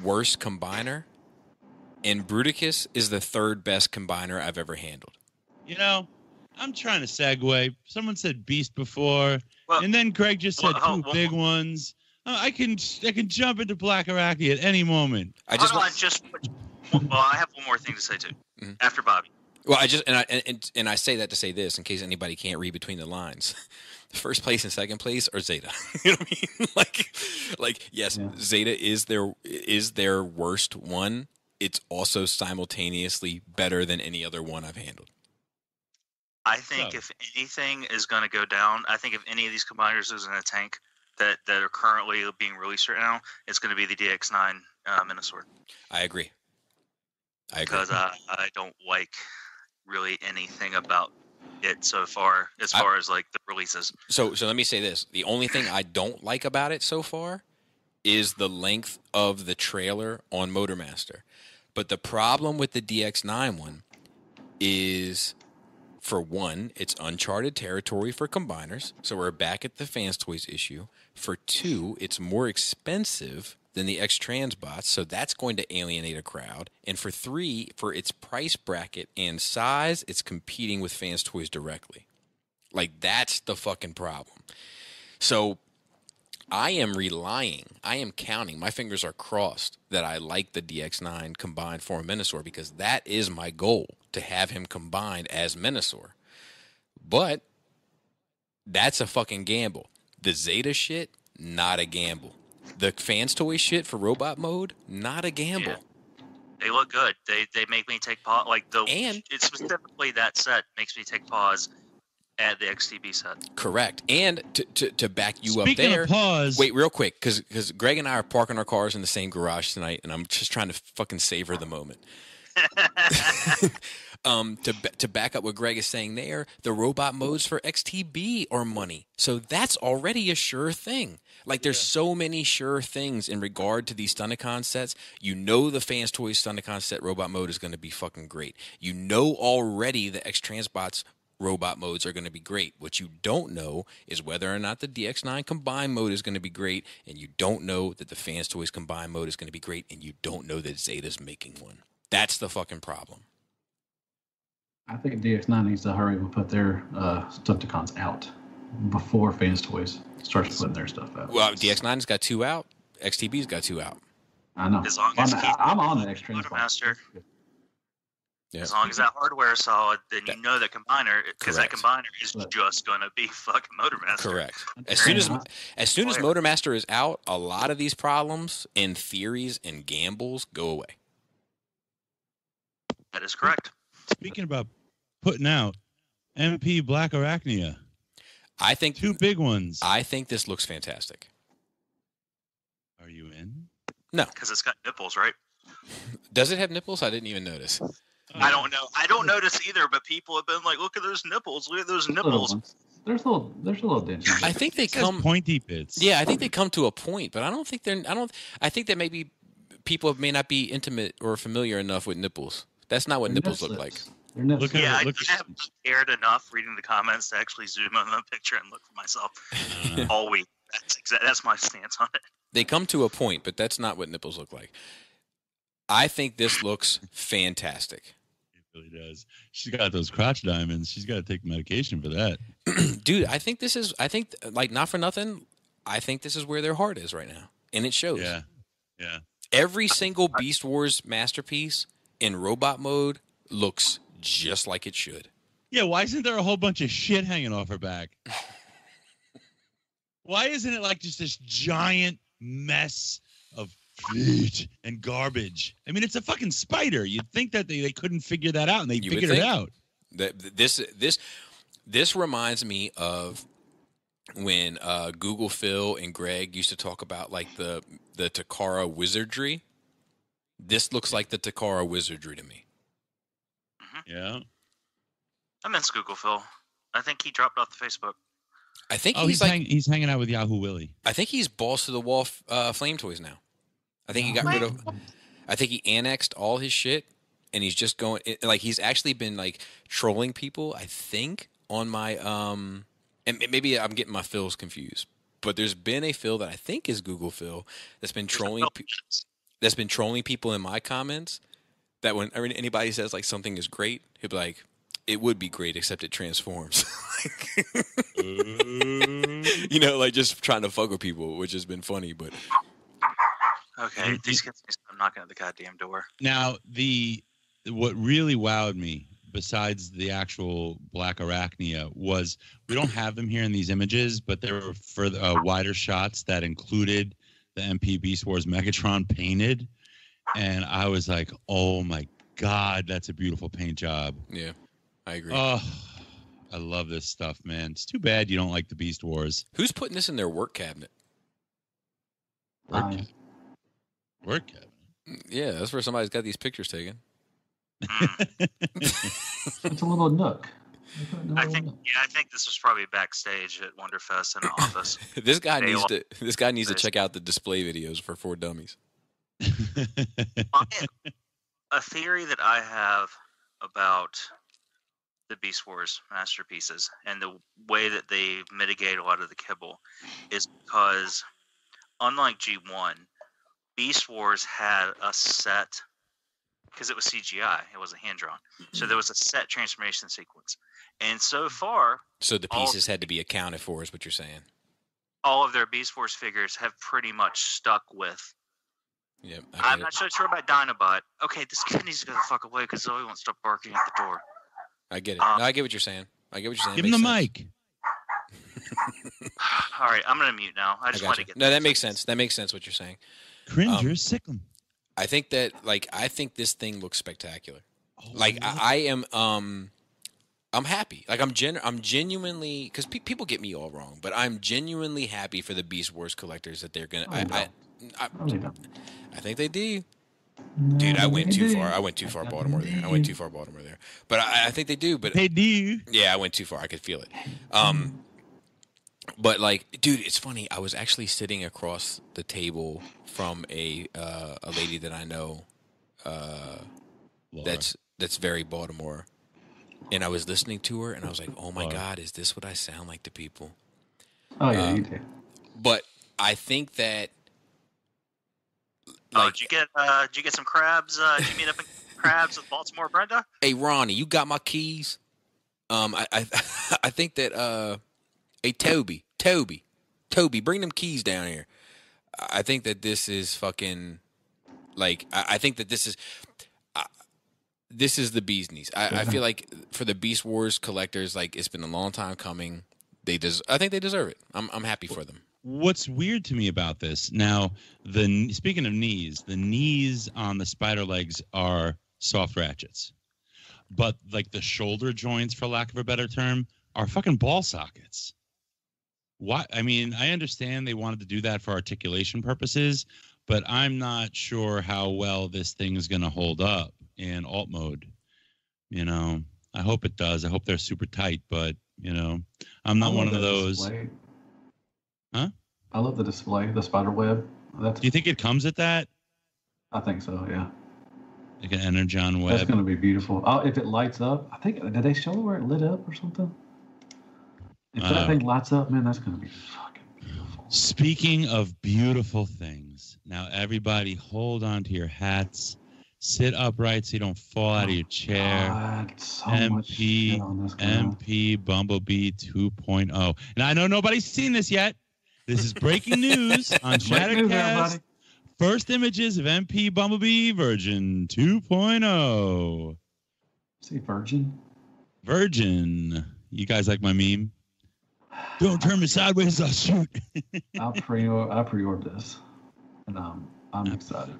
worst combiner, and Bruticus is the third best combiner I've ever handled. I'm trying to segue. Someone said Beast before, and then Greg just said two big ones. I can jump into Black Arachnia at any moment. I have one more thing to say too. Mm-hmm. After Bobby. Well, I say that to say this in case anybody can't read between the lines. First place and second place are Zeta. You know what I mean? Like yes, yeah. Zeta is their worst one. It's also simultaneously better than any other one I've handled. I think if anything is going to go down, I think if any of these combiners is in a tank that are currently being released right now, it's going to be the DX9 Minosaur. I agree. Because I don't like really anything about it so far, as far as like the releases. So let me say this: the only thing I don't like about it so far is the length of the trailer on Motormaster. But the problem with the DX9 one is, for one, it's uncharted territory for combiners, so we're back at the Fans Toys issue. For two, it's more expensive than the X-Trans bots, so that's going to alienate a crowd. And for three, for its price bracket and size, it's competing with Fans Toys directly. Like, that's the fucking problem. So I am counting, my fingers are crossed that I like the DX9 combined form Minosaur, because that is my goal, to have him combined as Minosaur. But that's a fucking gamble. The Zeta shit, not a gamble. The Fans Toy shit for robot mode, not a gamble. Yeah. They look good. They make me take pause. Like it's specifically that set makes me take pause at the XTB set. Correct. And to back you up Speaking there, of pause, wait real quick, because Greg and I are parking our cars in the same garage tonight, and I'm just trying to fucking savor the moment. To back up what Greg is saying there, the robot modes for XTB are money. So that's already a sure thing. Like, there's so many sure things in regard to these Stunticon sets. You know the Fans Toys Stunticon set robot mode is going to be fucking great. You know already the X-Transbots robot modes are going to be great. What you don't know is whether or not the DX9 combined mode is going to be great, and you don't know that the Fans Toys combined mode is going to be great, and you don't know that Zeta's making one. That's the fucking problem. I think DX9 needs to hurry and put their Stunticons out before Fans Toys starts putting their stuff out. Well, DX9's got 2 out. XTB's got 2 out. I know. As long as I'm on the X-Trans Motormaster. Yeah. As long as that hardware is solid, then you know that combiner, because that combiner is just going to be fucking Motormaster. Correct. As soon as Motormaster is out, a lot of these problems and theories and gambles go away. That is correct. Speaking about putting out MP Black Arachnia, I think 2 big ones. I think this looks fantastic. Are you in? No, because it's got nipples, right? Does it have nipples? I didn't even notice. I don't know. I don't notice either, but people have been like, "Look at those nipples! Look at those nipples!" There's a little dent. I think they come pointy bits. Yeah, I think they come to a point, but I don't think they're. I think that maybe people may not be intimate or familiar enough with nipples. That's not what nipples look like. I haven't cared enough reading the comments to actually zoom on the picture and look for myself all week. That's my stance on it. They come to a point, but that's not what nipples look like. I think this looks fantastic. Really does. She's got those crotch diamonds. She's got to take medication for that. Dude, I think like not for nothing, I think this is where their heart is right now. And it shows. Yeah. Every single Beast Wars masterpiece in robot mode looks just like it should. Yeah, why isn't there a whole bunch of shit hanging off her back? Why isn't it like just this giant mess of feet and garbage? I mean, it's a fucking spider. You'd think that they couldn't figure that out, and they figured it out. This reminds me of when Google Phil and Greg used to talk about like the Takara wizardry. This looks like the Takara wizardry to me. Yeah. I miss Google Phil. I think he dropped off the Facebook. I think he's hanging out with Yahoo Willie. I think he's balls to the wall Flame Toys now. I think he got rid of. I think he annexed all his shit, and he's just going like he's actually been like trolling people. I think on my and maybe I'm getting my Phils confused, but there's been a Phil that I think is Google Phil that's been trolling. That's been trolling people in my comments. That when anybody says like something is great, he'll be like, "It would be great, except it transforms." You know, like just trying to fuck with people, which has been funny. But okay, these kids, I'm knocking at the goddamn door. Now, what really wowed me, besides the actual Black Arachnia, was we don't have them here in these images, but there were further wider shots that included the MP Beast Wars Megatron painted, and I was like, "Oh my god, that's a beautiful paint job." Yeah, I agree. Oh, I love this stuff, man. It's too bad you don't like the Beast Wars. Who's putting this in their work cabinet? Work cabinet. Yeah, that's where somebody's got these pictures taken. It's a little nook. I think this was probably backstage at Wonderfest in the office. This guy needs to check out the display videos for 4 Dummies. A theory that I have about the Beast Wars masterpieces and the way that they mitigate a lot of the kibble is because, unlike G1, Beast Wars had a set, because it was CGI, it wasn't hand-drawn. So there was a set transformation sequence. And so far... So the pieces had to be accounted for, is what you're saying. All of their Beast Wars figures have pretty much stuck with... Yep, I'm not so sure about Dinobot. Okay, this kid needs to go the fuck away because Zoe won't stop barking at the door. I get it. No, I get what you're saying. Give him the mic. All right, I'm going to mute now. I just want to get... No, that makes sense. That makes sense what you're saying. Cringer, sick 'em. I think this thing looks spectacular. I am I'm happy. Like I'm genuinely, because people get me all wrong, but I'm genuinely happy for the Beast Wars collectors that they're gonna. I think they do. Dude, I went too far. I went too far Baltimore there. But I think they do. But they do. Yeah, I went too far. I could feel it. But like, dude, it's funny. I was actually sitting across the table from a lady that I know. That's very Baltimore. And I was listening to her, and I was like, "Oh my God, is this what I sound like to people?" Oh yeah, you do. But I think that. Did you get some crabs? Did you meet up in crabs with Baltimore Brenda? Hey Ronnie, you got my keys? I think that hey Toby, bring them keys down here. I think that this is fucking like I think that this is the bee's knees. I feel like for the Beast Wars collectors, like it's been a long time coming. I think they deserve it. I'm happy for them. What's weird to me about this now, speaking of knees, the knees on the spider legs are soft ratchets, but like the shoulder joints, for lack of a better term, are fucking ball sockets. Why? I mean, I understand they wanted to do that for articulation purposes, but I'm not sure how well this thing is going to hold up in alt mode. You know, I hope it does. I hope they're super tight, but you know, I'm not one of those. Display. Huh? I love the display, the spider web. Do you think it comes at that? I think so, yeah. Like an Energon web. That's going to be beautiful. Oh, if it lights up, I think, did they show where it lit up or something? If that thing lights up, man, that's going to be fucking beautiful. Speaking of beautiful things, now everybody hold on to your hats. Sit upright so you don't fall out of your chair. God, so much shit on this guy. MP Bumblebee 2.0. And I know nobody's seen this yet. This is breaking news on Shatteredcast. First images of MP Bumblebee version 2.0. See Virgin? Virgin. You guys like my meme? Don't turn me sideways, I'll shoot. I pre-ordered this, and I'm excited.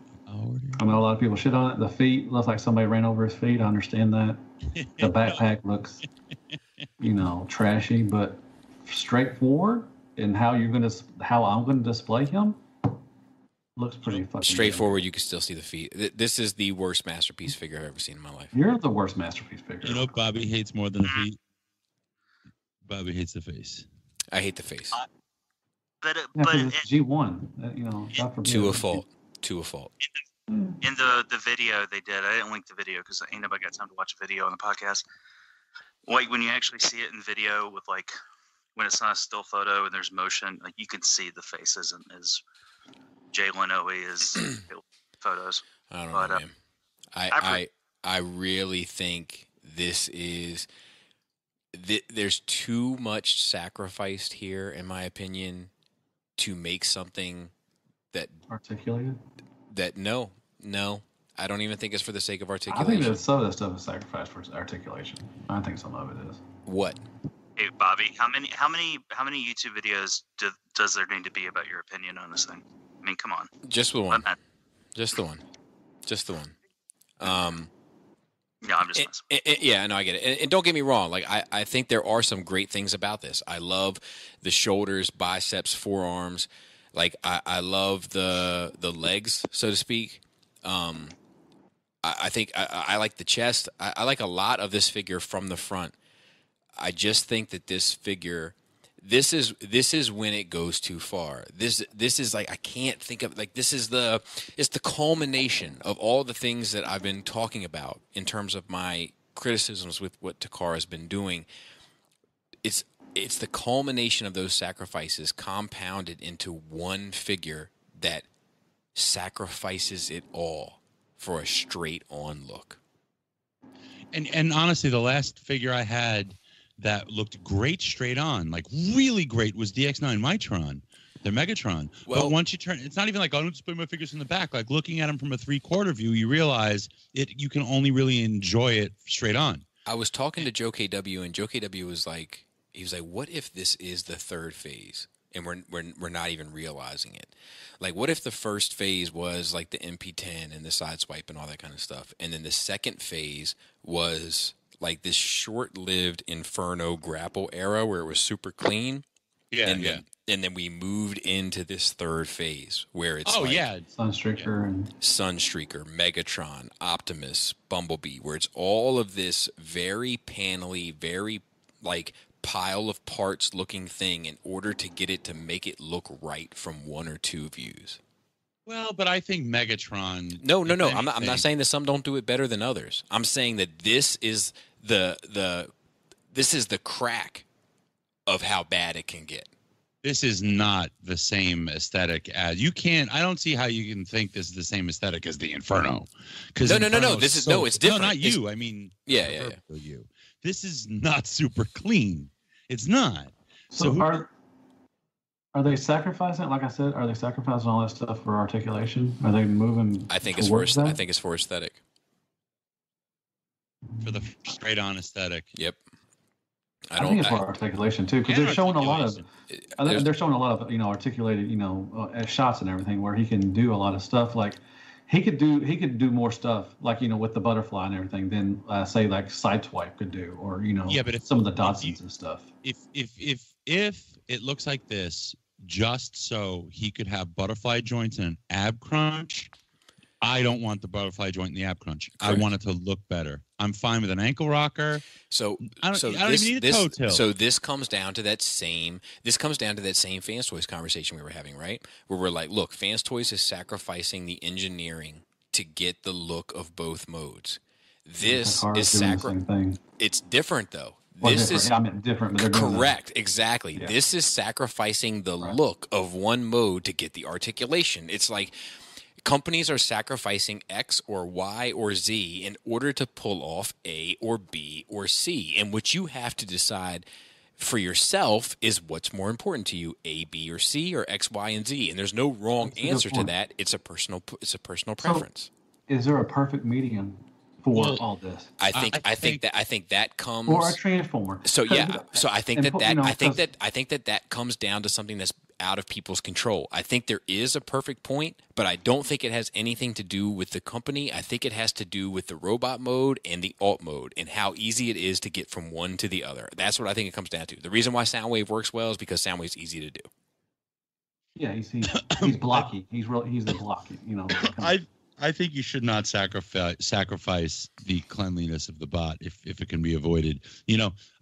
I know a lot of people shit on it. The feet looks like somebody ran over his feet. I understand that. The backpack looks, trashy, but straightforward. And how I'm gonna display him looks pretty fucking straightforward. good. You can still see the feet. This is the worst masterpiece figure I've ever seen in my life. You're the worst masterpiece figure. You know, Bobby hates more than the feet. Bobby hates the face. I hate the face. But it's G1. God forbid. To a fault. In the video they did, I didn't link the video because ain't nobody got time to watch a video on the podcast. Like when you actually see it in video with when it's not a still photo and there's motion, like you can see the faces and as Jalen Owe is photos. I don't know, man. I really think this is. There's too much sacrificed here, in my opinion, to make something that articulated. That no, I don't even think it's for the sake of articulation. I think that some of this stuff is sacrificed for articulation. I think some of it is. What? Hey, Bobby, how many YouTube videos does there need to be about your opinion on this thing? I mean, come on. Just the one. Just the one. Yeah, I'm just messing. Yeah, no, I get it. And don't get me wrong. Like, I think there are some great things about this. I love the shoulders, biceps, forearms. Like, I love the legs, so to speak. I think I like the chest. I like a lot of this figure from the front. I just think that this figure, this is when it goes too far. This is like, I can't think of, like, it's the culmination of all the things that I've been talking about in terms of my criticisms with what Takara's been doing. It's the culmination of those sacrifices compounded into one figure that sacrifices it all for a straight on look. And honestly, the last figure I had that looked great straight on, like really great, was DX9 Mitron, their Megatron. Well, but once you turn, it's not even like, I don't display my figures in the back. Like looking at them from a 3/4 view, you realize you can only really enjoy it straight on. I was talking to Joe KW, and Joe KW was like, what if this is the third phase and we're not even realizing it? Like, what if the first phase was like the MP10 and the side swipe and all that kind of stuff, and then the second phase was like this short-lived Inferno grapple era where it was super clean. Yeah, and then we moved into this third phase where it's Sunstreaker, Megatron, Optimus, Bumblebee, where it's all of this very panely, very like pile of parts looking thing in order to get it to make it look right from one or two views. Well, but I think Megatron. No. I'm not saying that some don't do it better than others. I'm saying that this is the crack of how bad it can get. This is not the same aesthetic as you can't. I don't see how you can think this is the same aesthetic as the Inferno. No. This is it's different. No, not you. I mean, yeah. You. This is not super clean. It's not. So are they sacrificing? Like I said, are they sacrificing all that stuff for articulation? Are they moving? I think it's for aesthetic. For the straight on aesthetic. Yep. I think it's for articulation too, because they're showing a lot of. They're showing a lot of articulated shots and everything where he can do a lot of stuff. Like he could do more stuff like with the butterfly and everything than say like Sideswipe could do, or but some of the Dotsons and stuff. If it looks like this, just so he could have butterfly joints and an ab crunch, I don't want the butterfly joint and the ab crunch. Correct. I want it to look better. I'm fine with an ankle rocker. So I don't even need a toe tilt. So this comes down to that same Fans Toys conversation we were having, right? Where we're like, look, Fans Toys is sacrificing the engineering to get the look of both modes. This is sacrificing. It's different though. Different. But correct, exactly. Yeah. This is sacrificing the look of one mode to get the articulation. It's like companies are sacrificing X or Y or Z in order to pull off A or B or C. And what you have to decide for yourself is what's more important to you, A, B, or C, or X, Y, and Z. And there's no wrong answer to that. It's a personal preference. So, is there a perfect medium for all this? I think that comes, or a transformer. So yeah, so I think that comes down to something that's out of people's control. I think there is a perfect point, but I don't think it has anything to do with the company. I think it has to do with the robot mode and the alt mode and how easy it is to get from one to the other. That's what I think it comes down to. The reason why Soundwave works well is because Soundwave's easy to do. Yeah, he's blocky. He's the blocky. I think you should not sacrifice the cleanliness of the bot if it can be avoided.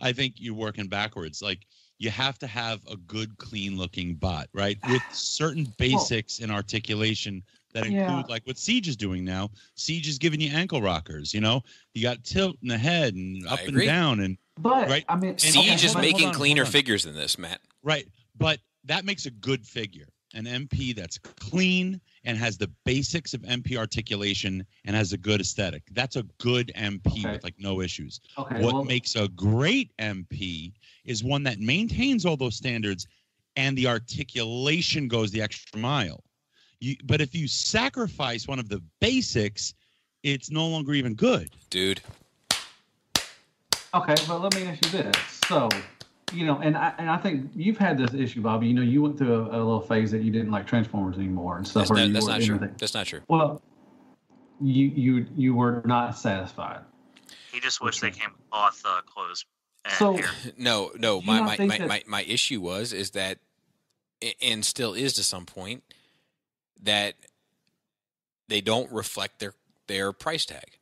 I think you're working backwards. Like, you have to have a good, clean-looking bot, right? With certain basics in articulation that include, like what Seige is doing now. Seige is giving you ankle rockers. You got tilt in the head and up and down, and right. I mean, Seige is making cleaner figures than this, Matt. Right, but that makes a good figure. An MP that's clean and has the basics of MP articulation and has a good aesthetic. That's a good MP with like no issues. What makes a great MP is one that maintains all those standards and the articulation goes the extra mile. But if you sacrifice one of the basics, it's no longer even good. Dude. Okay, but let me ask you this. So, and I think you've had this issue, Bobby. You went through a little phase that you didn't like Transformers anymore and stuff. That's not true. That's not true. Well, you were not satisfied. He just wished they came with cloth clothes. No. My issue is that, and still is to some point, that they don't reflect their price tag.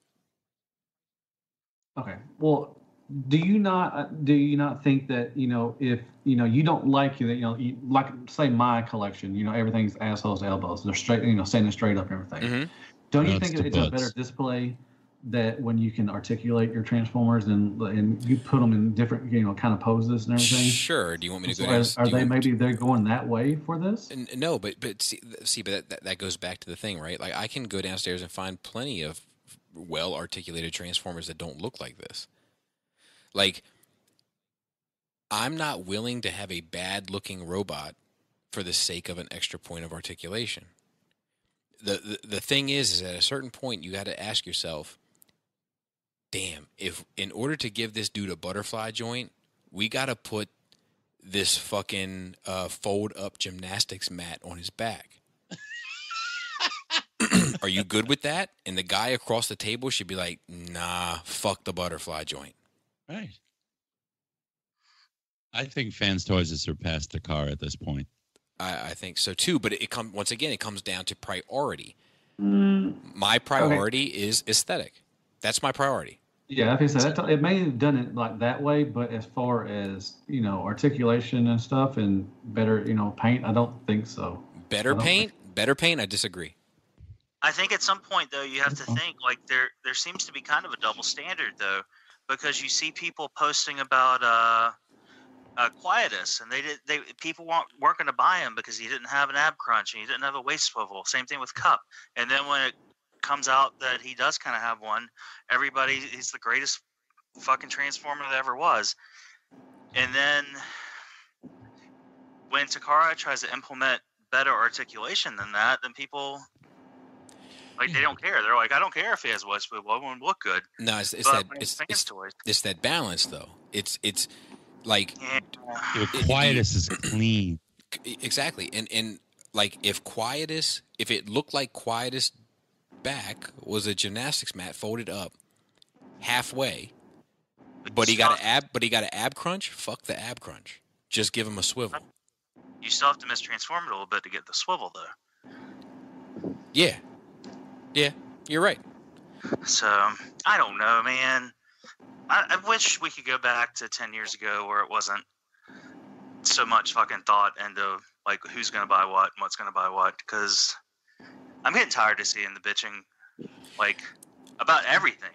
Okay. Well, do you not think that if you don't like like say my collection, everything's assholes to elbows, they're straight, standing straight up and everything. Mm-hmm. Don't you think it's a better display that when you can articulate your Transformers and you put them in different kind of poses and everything? Sure. Do you want me to go down? They're going that way for this? No, but see, but that goes back to the thing, right? Like, I can go downstairs and find plenty of well articulated Transformers that don't look like this. Like, I'm not willing to have a bad looking robot for the sake of an extra point of articulation. The thing is at a certain point you got to ask yourself, damn, if in order to give this dude a butterfly joint, we got to put this fucking fold up gymnastics mat on his back. Are you good with that? And the guy across the table should be like, nah, fuck the butterfly joint. Right. I think Fans Toys has surpassed the car at this point. I think so too, but it comes down to priority. My priority is aesthetic. That's my priority. Yeah, like I said, it may have done it like that way, but as far as articulation and stuff and better paint, I don't think so. Better paint, I disagree. I think at some point though you have to think like there seems to be kind of a double standard though, because you see people posting about Quietus, and people weren't going to buy him because he didn't have an ab crunch and he didn't have a waist swivel. Same thing with Cup. And then when it comes out that he does kind of have one, he's the greatest fucking Transformer that ever was. And then when Takara tries to implement better articulation than that, then people they don't care. They're like, I don't care if he has waist swivel, it won't look good. No, it's that balance though. It's like Quietus is clean. Exactly. And like if it looked like Quietus back was a gymnastics mat folded up halfway, but he got an ab crunch, fuck the ab crunch. Just give him a swivel. You still have to mistransform it a little bit to get the swivel though. Yeah. Yeah, you're right. So I don't know, man. I wish we could go back to 10 years ago where it wasn't so much fucking thought into like who's going to buy what and what's going to buy what, because I'm getting tired of seeing the bitching like about everything.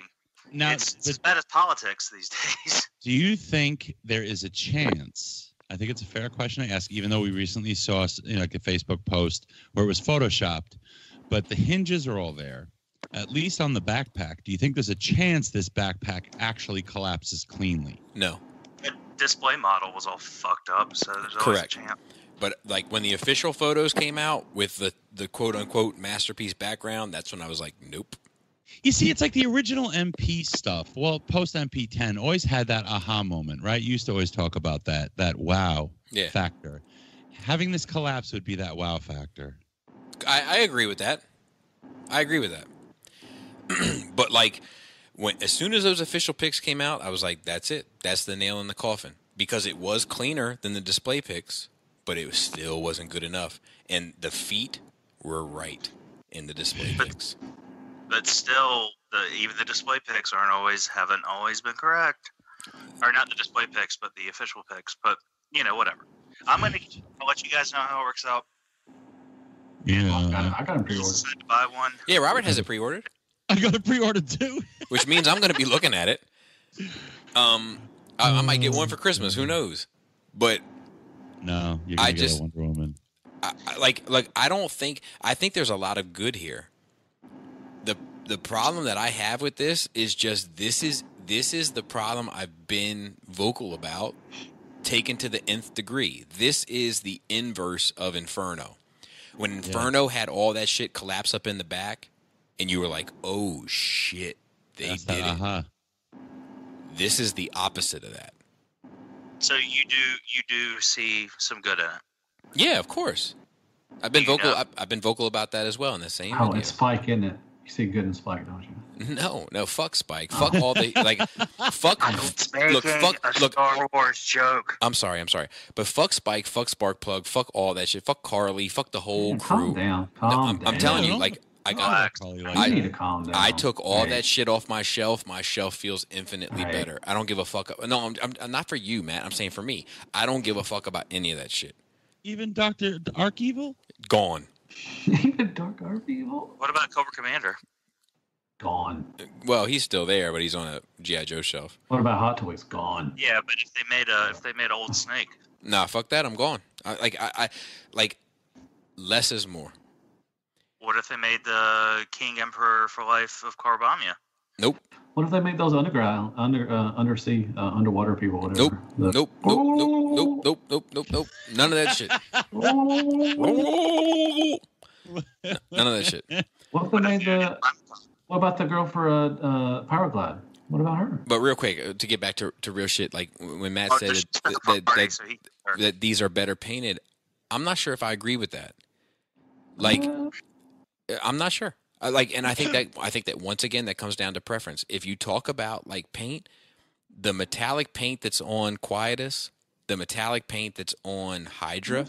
Now, it's as bad as politics these days. Do you think there is a chance? I think it's a fair question to ask, even though we recently saw like a Facebook post where it was photoshopped. but the hinges are all there. At least on the backpack. Do you think there's a chance this backpack actually collapses cleanly? No. The display model was all fucked up, so there's always Correct. a chance. But like when the official photos came out with the quote unquote masterpiece background, that's when I was like, nope. You see, it's like the original MP stuff. Well, post MP10 always had that aha moment, right? You used to always talk about that wow factor. Having this collapse would be that wow factor. I agree with that. But like as soon as those official pics came out, I was like, that's it. That's the nail in the coffin. Because it was cleaner than the display pics, but it still wasn't good enough. And the feet were right in the display pics. But still, even the display pics haven't always been correct. Or not the display pics, but the official pics. But, whatever. I'll let you guys know how it works out. Yeah. I got them pre-ordered. Decided to buy one. Yeah, Robert has it pre-ordered. I got it pre-ordered too. Which means I'm going to be looking at it. I might get one for Christmas. Who knows? But no, you're going to get a Wonder Woman. I think there's a lot of good here. The problem that I have with this is just this is the problem I've been vocal about, taken to the nth degree. This is the inverse of Inferno. When Inferno had all that shit collapse up in the back, and you were like, "Oh shit, they did it." This is the opposite of that. So you do see some good in it. Yeah, of course. I've been vocal. I've been vocal about that as well in the same. Oh, it's Spike, isn't it? You see good in Spike, don't you? No, fuck Spike. Fuck all the fuck. Look, Star Wars joke. I'm sorry, but fuck Spike, fuck Sparkplug, fuck all that shit, fuck Carly, fuck the whole crew. Calm down. I'm telling you, I need to calm down. I took all that shit off my shelf. My shelf feels infinitely better. I don't give a fuck. No, I'm not for you, Matt. I'm saying for me. I don't give a fuck about any of that shit. Even Dr. Archevil? Gone. Even Dark Archevil? What about Cobra Commander? Gone. Well, he's still there, but he's on a G.I. Joe shelf. What about Hot Toys? Gone. Yeah, but if they made Old Snake. Nah, fuck that. I'm gone. I less is more. What if they made the King Emperor for Life of Carbamia? Nope. What if they made those undersea, underwater people? Whatever. Nope. None of that shit. None of that shit. What if they made What about the girl for Powerglide? What about her? But real quick, to get back to real shit, like when Matt said that these are better painted, I'm not sure if I agree with that. Like, I'm not sure. And I think that once again that comes down to preference. If you talk about like paint, the metallic paint that's on Quietus, the metallic paint that's on Hydra,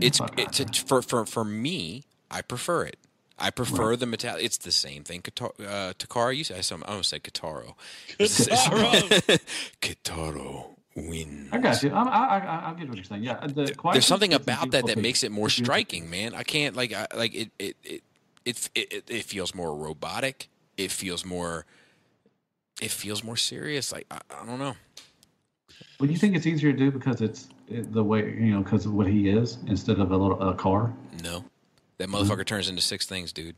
it's for me, I prefer it. I prefer the metallic. It's the same thing. Takara, you said I almost said Kitaro. Kitaro wins. I got you. I get what you're saying. Yeah, there's something about that makes it more striking, man. I can't it feels more robotic. It feels more serious. Like I don't know. Well, you think it's easier to do because it's the way because of what he is instead of a car? No, that motherfucker turns into 6 things, dude.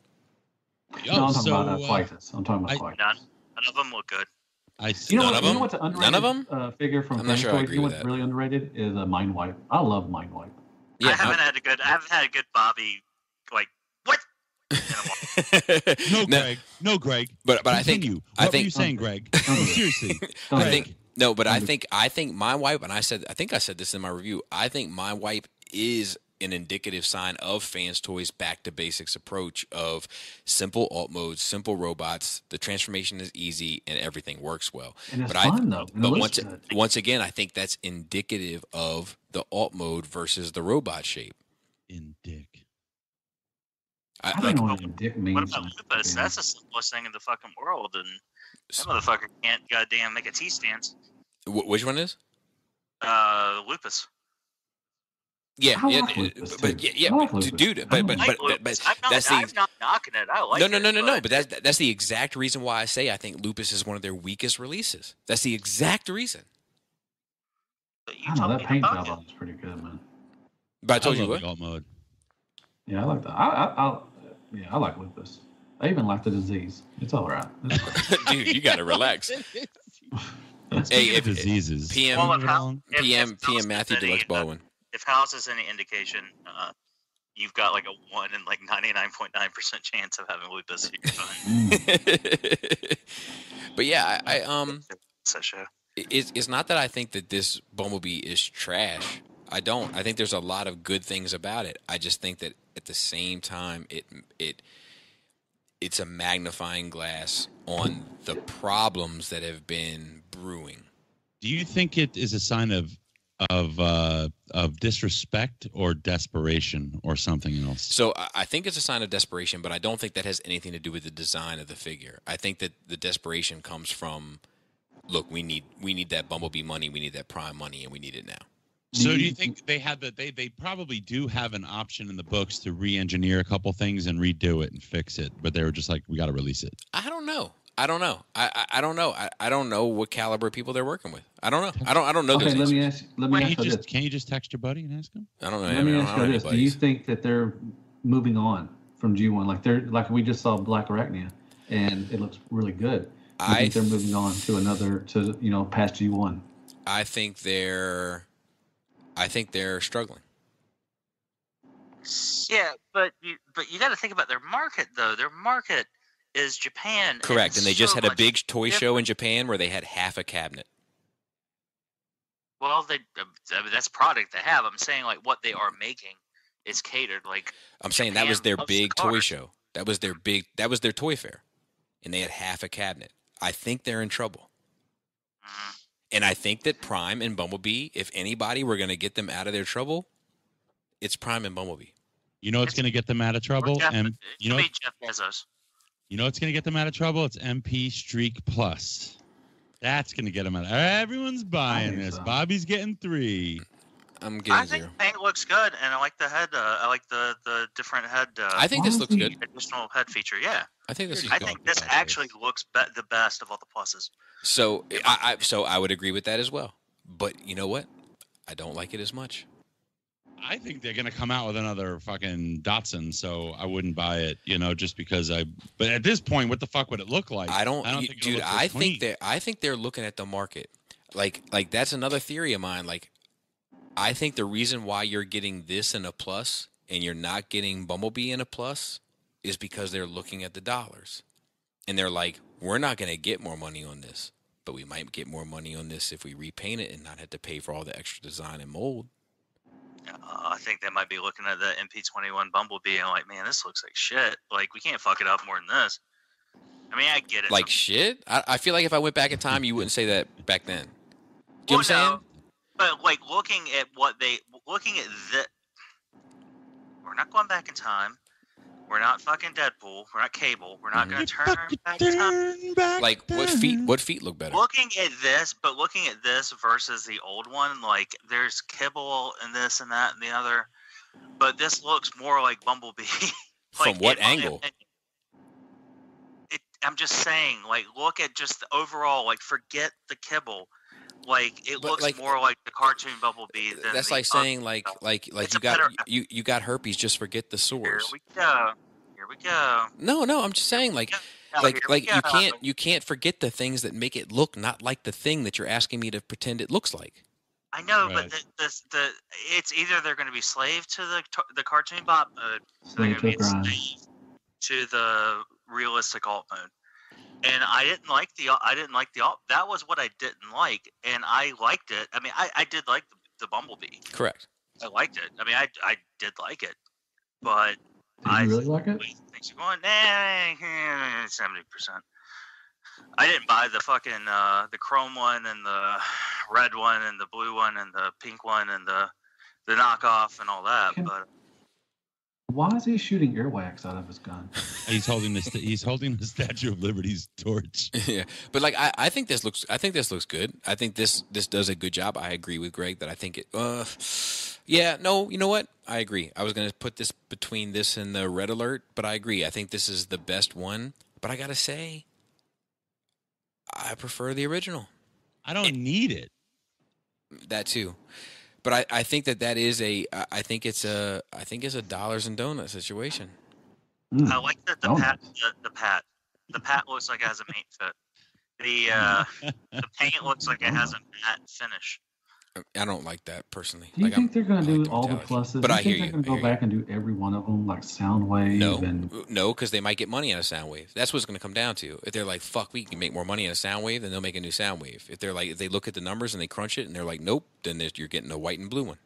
No, I'm talking about Quietus. I'm talking about Quietus. None of them look good. I see. None of them. What's an underrated None of them. Figure from I'm not sure I agree with that. What's really underrated is a Mind Wipe. I love Mind Wipe. Yeah, I haven't had a good Bobby. Like what? No, Greg. But I think what were you saying, Greg? Seriously, I think Mind Wipe, and I think I said this in my review. I think Mind Wipe is an indicative sign of Fans Toys' back to basics approach of simple alt modes, simple robots. The transformation is easy and everything works well. And it's fun though. But once again, I think that's indicative of the alt mode versus the robot shape. I don't know what Indic means. What about Lupus? That's the simplest thing in the fucking world, and that motherfucker can't goddamn make a T-stance. Which one is? Lupus. Yeah, dude. But that's I'm not knocking it. I like it. No. But that's the exact reason why I say I think Lupus is one of their weakest releases. That's the exact reason. I don't know, that paint job is pretty good, man. But I told you what. what. Mode. Yeah, I like that. Yeah, I like lupus. I even like the disease. It's all right. Dude, you got to relax. Hey, if diseases. PM Matthew Deluxe Baldwin. If House is any indication, you've got like a 1 in like 99.9% chance of having lupus. You're fine. But yeah, it's not that I think that this Bumblebee is trash. I don't. I think there's a lot of good things about it. I just think that at the same time, it's a magnifying glass on the problems that have been brewing. Do you think it is a sign of disrespect or desperation or something else? So I think it's a sign of desperation, but I don't think that has anything to do with the design of the figure. I think that the desperation comes from, look, we need that Bumblebee money, we need that Prime money, and we need it now. So do you think they had that? They probably do have an option in the books to re-engineer a couple things and redo it and fix it, but they were just like, we got to release it. I don't know. I don't know. I don't know what caliber of people they're working with. I don't know. I don't know. Okay, let me ask you this. Can you just text your buddy and ask him? I don't know. Let me ask you this: do you think that they're moving on from G1? Like we just saw Black Arachnia, and it looks really good. I think they're moving on to past G1. I think they're struggling. Yeah, but you got to think about their market though. Their market is Japan. Correct, and they just had a big toy show in Japan where they had half a cabinet. Well, that's product they have. I'm saying like what they are making is catered. Like I'm saying Japan that was their big toy show. That was their toy fair, and they had half a cabinet. I think they're in trouble. Mm-hmm. And I think that Prime and Bumblebee, if anybody were going to get them out of their trouble, it's Prime and Bumblebee. You know what's going to get them out of trouble? Jeff Bezos. You know what's going to get them out of trouble? It's MP Streak Plus. That's going to get them out. Everyone's buying this. Bobby's getting 3. I'm getting 0. I think the paint looks good, and I like the head. I like the different head. I think this looks good. Additional head feature, yeah. I think this actually looks the best of all the pluses. So I would agree with that as well. But you know what? I don't like it as much. I think they're going to come out with another fucking Datsun, so I wouldn't buy it, just because but at this point, what the fuck would it look like? I think they're looking at the market. Like that's another theory of mine. Like, I think the reason why you're getting this in a plus and you're not getting Bumblebee in a plus is because they're looking at the dollars. And they're like, we're not going to get more money on this, but we might get more money on this if we repaint it and not have to pay for all the extra design and mold. I think they might be looking at the MP21 Bumblebee and like, man, this looks like shit. Like, we can't fuck it up more than this. I mean, I get it. Like shit? I feel like if I went back in time, you wouldn't say that back then. Do you know what I'm saying? But like looking at this, we're not going back in time. We're not fucking Deadpool. We're not Cable. We're not going to turn back in time. Like what feet look better? Looking at this versus the old one, like there's kibble and this and that and the other, but this looks more like Bumblebee. From what angle? I'm just saying, like, look at just the overall, like, forget the kibble. Like, it looks like, more like the cartoon Bumblebee than that's like saying, like you got herpes, just forget the sores. Here we go. No, I'm just saying, you can't forget the things that make it look not like the thing that you're asking me to pretend it looks like. I know, right. But it's either they're going to be slave to the cartoon bot mode, so they're going to be slave to the realistic alt mode. And I didn't like the alt. That was what I didn't like, and I liked it. I mean, I did like the Bumblebee. Correct. I liked it. I mean, I did like it, but did you really like it? Things are going 70%. I didn't buy the fucking the chrome one and the red one and the blue one and the pink one and the knockoff and all that, but. Why is he shooting earwax out of his gun? He's holding the Statue of Liberty's torch. Yeah, but like I think this looks good. I think this does a good job. I agree with Greg that I think it. Yeah, no, you know what? I agree. I was gonna put this between this and the Red Alert, but I agree. I think this is the best one. But I gotta say, I prefer the original. I don't need it. That too. But I think that is I think it's a dollars and donuts situation. I like that the pat looks like it has a matte fit. The paint looks like it has a matte finish. I don't like that personally. Do you think they're going to do all the pluses? But I hear you. They're going to go back and do every one of them, like Soundwave? No, because they might get money out of Soundwave. That's what it's going to come down to. If they're like, "Fuck, we can make more money out of Soundwave," then they'll make a new Soundwave. If they're like, if they look at the numbers and they crunch it and they're like, "Nope," then you're getting a white and blue one.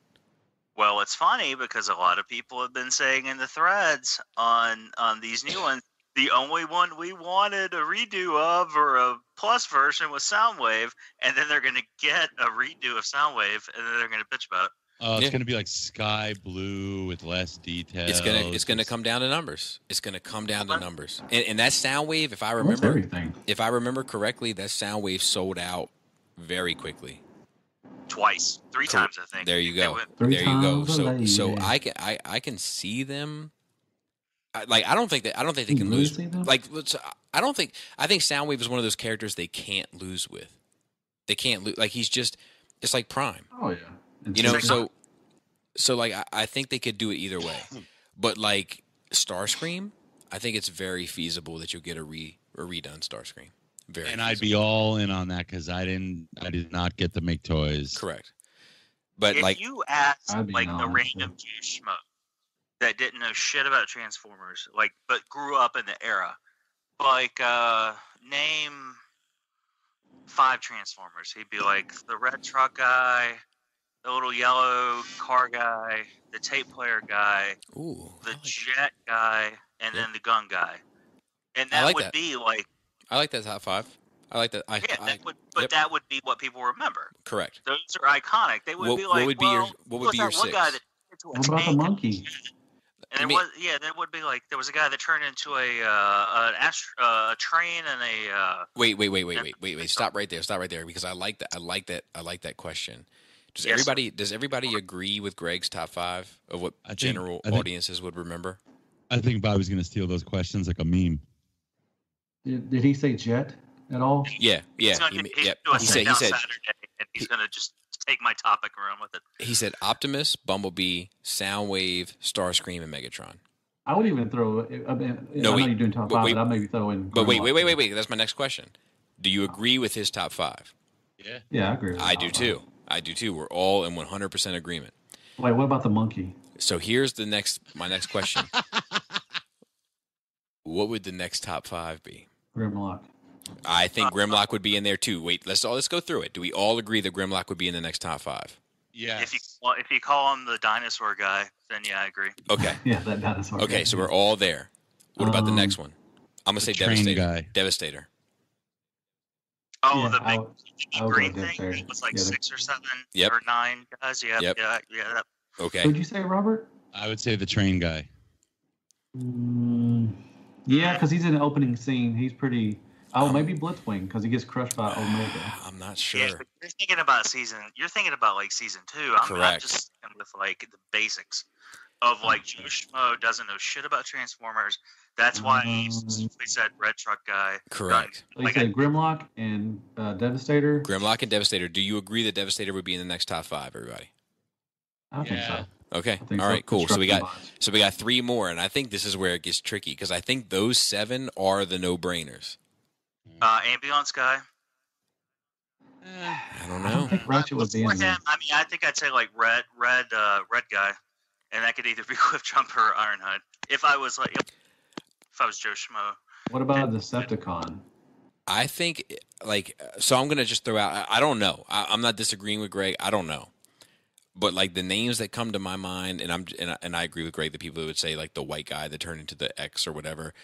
Well, it's funny because a lot of people have been saying in the threads on these new ones, the only one we wanted a redo of or a plus version was Soundwave, and then they're going to get a redo of Soundwave, and then they're going to bitch about it. Oh, it's going to be like sky blue with less details. It's gonna come down to numbers. It's gonna come down to numbers. And that Soundwave, if I remember correctly, that Soundwave sold out very quickly. Twice, 3 times, I think. There you go. There you go. So I can see them. I don't think they can lose. I think Soundwave is one of those characters they can't lose with. They can't lose. Like it's like Prime. Oh yeah. You know, so like I think they could do it either way. But like Starscream, I think it's very feasible that you'll get a redone Starscream. Very and feasible. I'd be all in on that because I did not get to make toys. Correct. But if you ask like the random Jewish schmuck that didn't know shit about Transformers, like but grew up in the era, like name 5 Transformers, he'd be like the red truck guy, the little yellow car guy, the tape player guy, the jet guy, and then the gun guy. And that would be like. I like that top 5. I like that. That would be what people remember. Correct. Those are iconic. They would be like, what would be your 6? One guy that what about the monkey? And there would be like there was a guy that turned into a train and a. Wait! Stop right there because I like that question. Does everybody agree with Greg's top 5 of what general audiences would remember? I think Bobby's going to steal those questions like a meme. Did he say Jet at all? Yeah. He said Saturday, and he's going to just take my topic and run with it. He said Optimus, Bumblebee, Soundwave, Starscream, and Megatron. I would even throw. I know you're doing top 5, but I'd maybe throw in. But wait! That's my next question. Do you agree with his top 5? Yeah, I agree. I do too. We're all in 100% agreement. Wait, what about the monkey? So here's my next question. What would the next top 5 be? Grimlock. I think Grimlock would be in there too. Wait, let's go through it. Do we all agree that Grimlock would be in the next top 5? Yeah. If you call him the dinosaur guy, then yeah, I agree. Okay. Yeah, that dinosaur. Okay, so we're all there. What about the next one? I'm gonna say Devastator. Guy. Devastator. Oh, the big green thing. It was like 6 or 7 or 9 guys. Yeah. Okay. Who'd you say, Robert? I would say the train guy. Yeah, because he's in the opening scene. He's pretty. Oh, maybe Blitzwing because he gets crushed by Omega. I'm not sure. Yeah, but you're thinking about like season 2. I'm just thinking with like the basics of like Jewish Schmo doesn't know shit about Transformers. That's why he specifically said red truck guy. Correct. So you said Grimlock and Devastator. Grimlock and Devastator. Do you agree that Devastator would be in the next top 5, everybody? I think so. Okay. All right. Cool. So we got 3 more, and I think this is where it gets tricky because I think those 7 are the no-brainers. Ambulance guy. I don't know. I think Ratchet would be in there. I mean, I think I'd say like red guy, and that could either be Cliff Jumper or Ironhide. If I was Joe Schmo. What about Decepticon? I think so. I'm gonna just throw out. I don't know. I'm not disagreeing with Greg. I don't know. But like the names that come to my mind, and I agree with Greg. The people that would say like the white guy that turned into the X or whatever,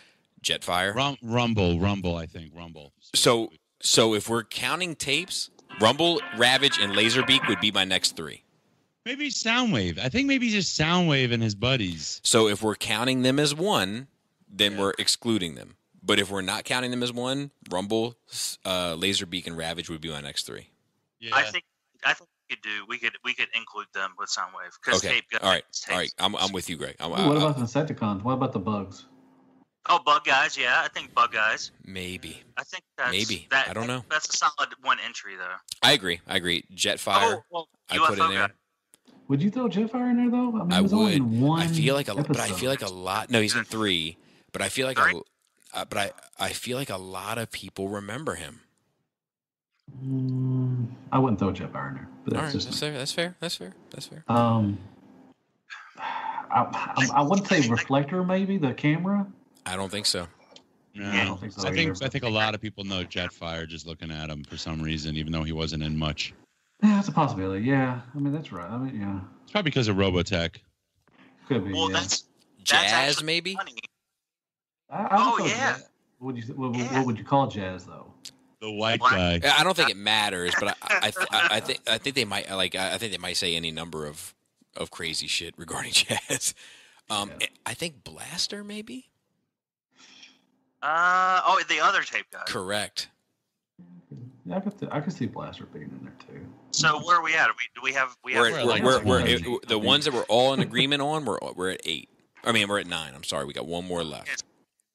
Jetfire, Rumble. I think Rumble. So if we're counting tapes, Rumble, Ravage, and Laserbeak would be my next 3. Maybe Soundwave. I think maybe just Soundwave and his buddies. So if we're counting them as one, then we're excluding them. But if we're not counting them as one, Rumble, Laserbeak, and Ravage would be my next 3. Yeah. I think we could include them with Soundwave. Okay. All right. I'm with you, Greg. What about the Decepticons? What about the Bugs? Oh, Bug Guys. Yeah, I think Bug Guys. Maybe. I think that's I don't know. That's a solid 1 entry though. I agree. Jetfire. I put in there. Would you throw Jetfire in there though? I mean, I would. only in 1 I feel like episode. a lot. No, he's in 3. But I feel like I feel like a lot of people remember him. I wouldn't throw Jet Fire in there. But That's fair. I would say Reflector, maybe the camera. I don't think so. No, I don't think so. I think a lot of people know Jetfire just looking at him for some reason, even though he wasn't in much. Yeah, that's a possibility. Yeah, I mean that's right. I mean, yeah, it's probably because of Robotech. Could be. Well, yeah. that's Jazz, maybe. Funny. I yeah. What would you call Jazz though? The white guy. I don't think it matters, but I think they might I think they might say any number of crazy shit regarding Jazz. I think Blaster maybe. The other tape guy. Correct. Yeah, I could see Blaster being in there too. So where are we at? We're the ones that we're all in agreement on. We're at 8. I mean, we're at 9. I'm sorry, we got one more left.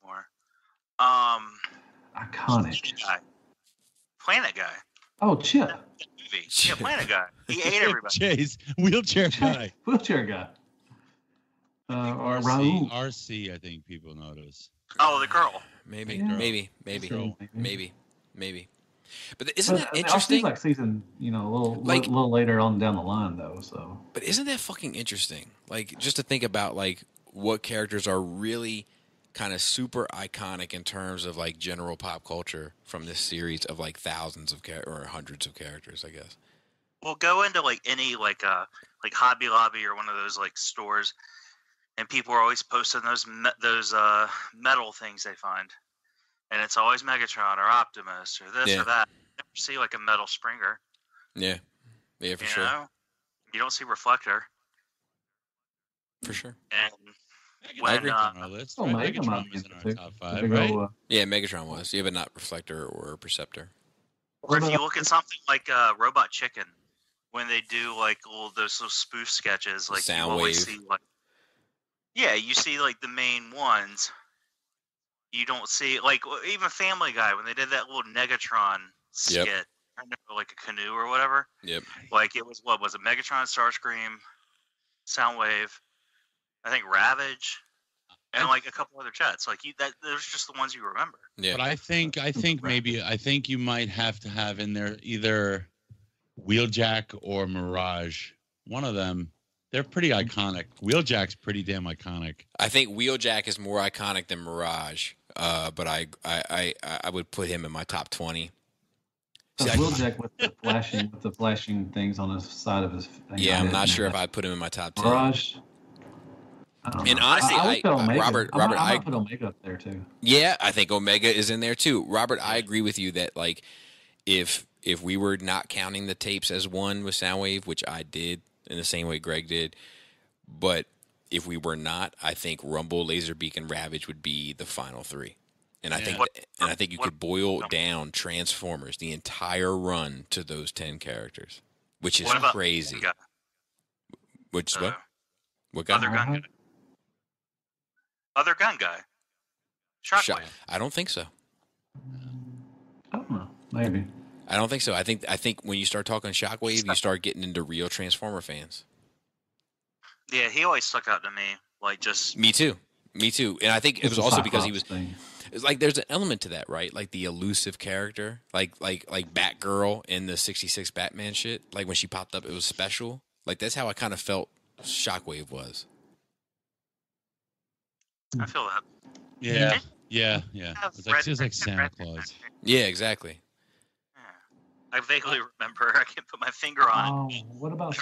More. Iconic. Planet guy. Oh, Chip. Movie. Yeah, Planet guy. He ate everybody. Chase, wheelchair guy. Wheelchair guy. Or RC, I think people notice. Oh, the girl. Maybe. But isn't that interesting? Like season, a little later on down the line, though. So. But isn't that fucking interesting? Like, just to think about like what characters are really kind of super iconic in terms of like general pop culture from this series of like thousands of or hundreds of characters, I guess. Well, go into like any like Hobby Lobby or one of those like stores, and people are always posting those metal things they find, and it's always Megatron or Optimus or this or that. You never see like a metal Springer. Yeah, for sure. You don't see Reflector. For sure. And on our list, right? Megatron was in our top 5, right? Yeah, Megatron was. Yeah, but not Reflector or Perceptor. Or if you look at something like Robot Chicken, when they do like those little spoof sketches, like you always see like, you see like the main ones. You don't see like even Family Guy when they did that little Negatron skit, like a canoe or whatever. Yep. Like it was it Megatron, Starscream, Soundwave, I think Ravage, and like a couple other jets. Like those are just the ones you remember. Yeah. But I think you might have to have in there either Wheeljack or Mirage. One of them. They're pretty iconic. Wheeljack's pretty damn iconic. I think Wheeljack is more iconic than Mirage, but I would put him in my top 20. Wheeljack with the flashing things on his side of his. I'm not sure if I'd put him in my top 10. Mirage. And honestly, Robert, I put Omega up there too. Yeah, I think Omega is in there too. Robert, I agree with you that like if we were not counting the tapes as one with Soundwave, which I did in the same way Greg did, but if we were not, I think Rumble, Laserbeak, and Ravage would be the final 3. And I think you could boil down Transformers, the entire run, to those 10 characters, which is crazy. Which what? What guy? Other gun guy. Other gun guy. Shockwave. I don't think so. I don't know. Maybe. I don't think so. I think when you start talking Shockwave, you start getting into real Transformer fans. Yeah, he always stuck out to me. Like just me too. And I think it was also because he was. It's like there's an element to that, right? Like the elusive character, like Batgirl in the '66 Batman shit. Like when she popped up, it was special. Like that's how I kind of felt Shockwave was. I feel that. Yeah. It's like Santa Claus. Yeah, exactly. I vaguely remember. I can't put my finger on it. What about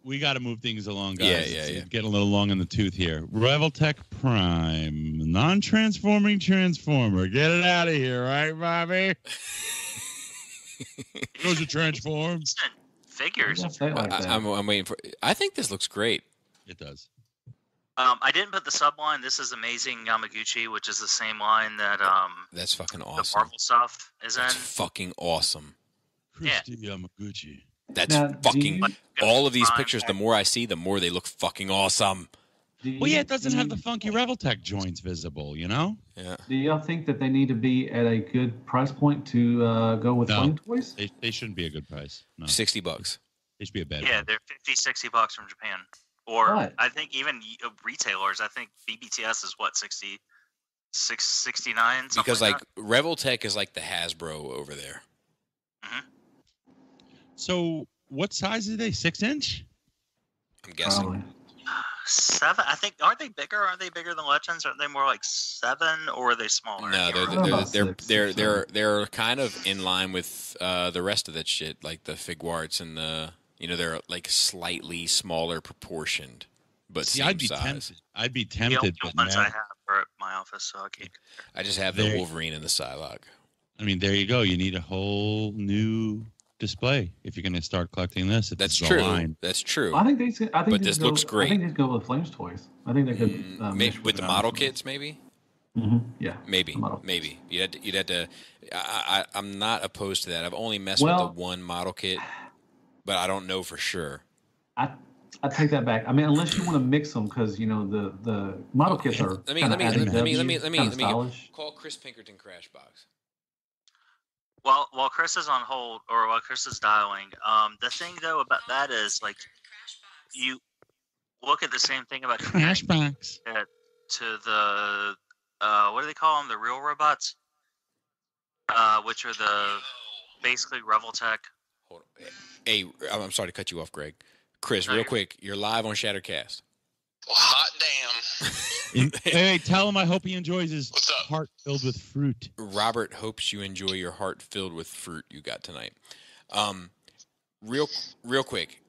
we got to move things along, guys. Yeah. It's getting a little long in the tooth here. Revoltech Prime, non-transforming transformer. Get it out of here, right, Bobby? Those are transforms. Figures. I'm waiting for. I think this looks great. It does. I didn't put the subline. This is Amazing Yamaguchi, which is the same line that that's fucking awesome. The Marvel stuff is that's in. Fucking awesome. Christy Yamaguchi. That's fucking. All of these pictures, the more I see, the more they look fucking awesome. It doesn't have the funky Revoltech joints visible, you know? Yeah. Do y'all think that they need to be at a good price point to go with Flame Toys? They shouldn't be a good price. No. $60. They should be a bad. Yeah, they're $50-$60 from Japan. Or I think even retailers. I think BBTS is what 60. $669. Because like Revoltech is like the Hasbro over there. Mm-hmm. So what size are they? 6-inch? I'm guessing. Probably. 7. I think. Aren't they bigger? Are they bigger than Legends? Aren't they more like 7, or are they smaller? No, they're kind of in line with the rest of that shit, like the Figuarts and the they're like slightly smaller proportioned, but See, same I'd be size. tempted. I'd be The tempted, only but ones now, I have are at my office, so I can't. I just have the Wolverine and the Psylocke. I mean, there you go. You need a whole new display if you're going to start collecting this. If That's this is a true. line. That's true. I think they. But this looks great. I think they'd go with Flames toys. I think they could. Maybe with the model kits, maybe. Mm-hmm. Yeah. Maybe. You'd have to. I'm not opposed to that. I've only messed with the one model kit, but I don't know for sure. I take that back. I mean, unless you want to mix them, because the model kits are. Let me call Chris Pinkerton Crashbox. While Chris is on hold, or while Chris is dialing, the thing though about that is like you look at the same thing about Crashbox to the what do they call them? The real robots, which are the basically Revoltech. Hold on. Hey, I'm sorry to cut you off, Greg. Chris, real quick, you're live on Shatteredcast. Well, hot damn. Hey, tell him I hope he enjoys his heart filled with fruit. Robert hopes you enjoy your heart filled with fruit you got tonight. Real quick,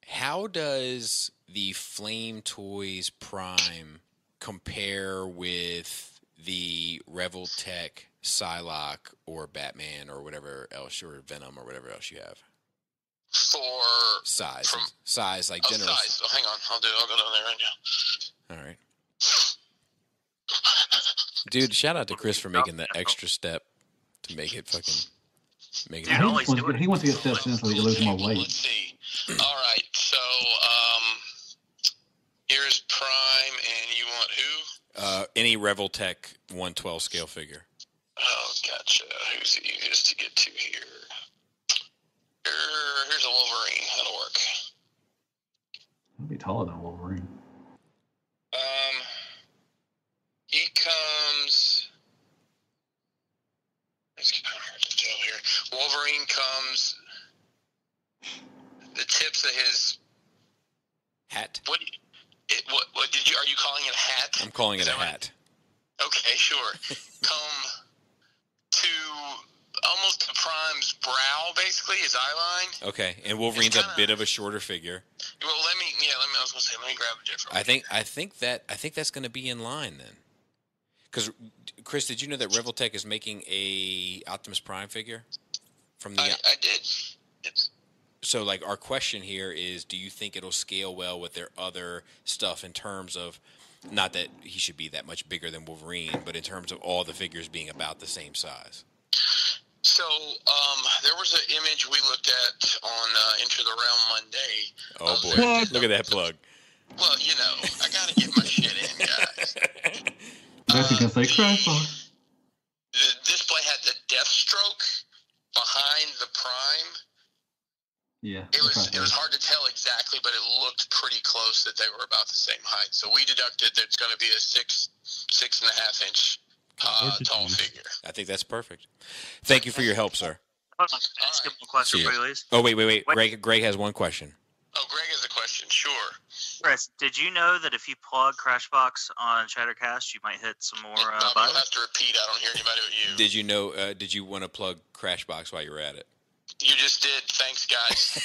how does the Flame Toys Prime compare with the Revoltech Psylocke or Batman or whatever else, or Venom or whatever else you have? For size, like general size. Oh, hang on, I'll go down there right now. All right, dude. Shout out to Chris for making the extra step to make it fucking make it. He wants to get steps in so he can lose more weight. Let's see. All right, so here's Prime, and you want who? Any Revoltech 1/12 scale figure. Oh, gotcha. Who's the easiest to get to here? Here's a Wolverine. That'll work. He'll be taller than Wolverine. He comes. It's kind of hard to tell here. Wolverine comes. The tips of his hat. What did you? Are you calling it a hat? I'm calling it a hat. Okay, sure. Come to almost to Prime's brow, basically, his eye line. Okay, and Wolverine's a bit of a shorter figure. Well, let me. I was gonna say, let me grab a different. I think that's going to be in line then. Because Chris, did you know that Revoltech is making a Optimus Prime figure? I did. Yes. So, like, our question here is, do you think it'll scale well with their other stuff in terms of, not that he should be that much bigger than Wolverine, but in terms of all the figures being about the same size? So, there was an image we looked at on Enter the Realm Monday. Oh, boy. Look at that plug. Well, I got to get my shit in, guys. That's because they crash on. The display had the Deathstroke behind the Prime. Yeah. It was hard to tell exactly, but it looked pretty close that they were about the same height. So we deducted that it's going to be a 6.5 inch tall figure. I think that's perfect. Thank you for your help, sir. Ask him a question, please. Oh, wait. Greg has one question. Oh, Greg has a question. Sure. Chris, did you know that if you plug Crashbox on Shattercast, you might hit some more You'll have to repeat. I don't hear anybody but you. Did you know? Did you want to plug Crashbox while you were at it? You just did. Thanks, guys.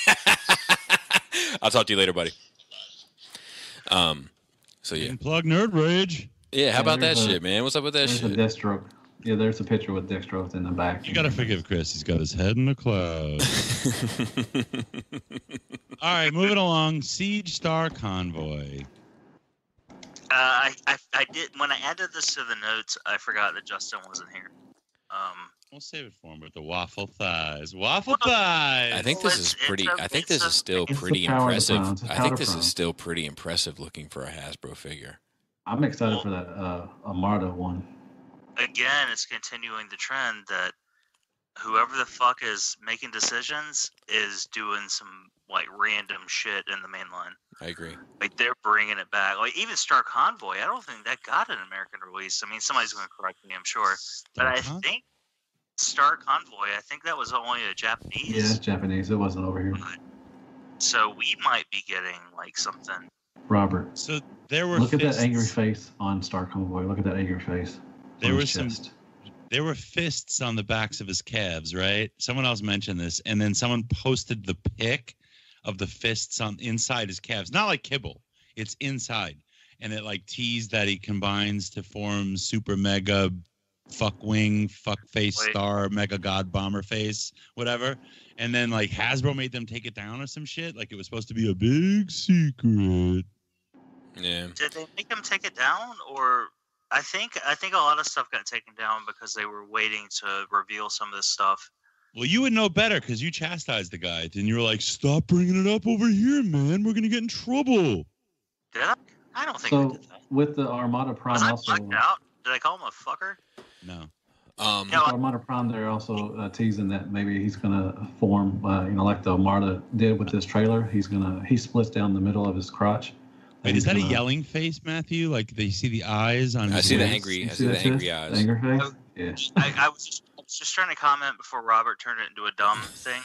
I'll talk to you later, buddy. So yeah. Plug Nerd Rage. Yeah, how about that shit, man? What's up with that shit? There's a Deathstroke. Yeah, there's a picture with Deathstroke in the back. You gotta forgive Chris. He's got his head in the clouds. All right, moving along. Siege Star Convoy. I did when I added this to the notes. I forgot that Justin wasn't here. We'll save it for him with the waffle thighs. Waffle thighs. I think this is pretty. I think this is still pretty impressive. I think this is still pretty impressive looking for a Hasbro figure. I'm excited for that Armada one. Again, it's continuing the trend that whoever the fuck is making decisions is doing some like random shit in the main line. I agree. Like they're bringing it back. Like even Star Convoy, I don't think that got an American release. I mean, somebody's going to correct me, I'm sure, but I think Star Convoy, I think that was only a Japanese. Yeah, it's Japanese. It wasn't over here. So we might be getting like something. Robert. So there were. Look at that angry face on Star Convoy. Look at that angry face. There were There were fists on the backs of his calves, right? Someone else mentioned this, and then someone posted the pic of the fists on inside his calves. Not like kibble. It's inside. And it like teased that he combines to form super mega fuck wing, fuck face star, mega god bomber face, whatever. And then like Hasbro made them take it down or some shit. Like it was supposed to be a big secret. Yeah. Did they make them take it down, or I think a lot of stuff got taken down because they were waiting to reveal some of this stuff. Well, you would know better because you chastised the guy, and you were like, "Stop bringing it up over here, man. We're gonna get in trouble." Did I? I don't think so. I did that. With the Armada Prime, was I also. blacked out? Did I call him a fucker? No. With Armada Prime, they're also teasing that maybe he's gonna form, like the Armada did with this trailer. He splits down the middle of his crotch. Wait, is that a yelling face, Matthew? Like you see the eyes on his I see the waist? angry. I see the angry eyes. Angry face. Yeah. I was just trying to comment before Robert turned it into a dumb thing.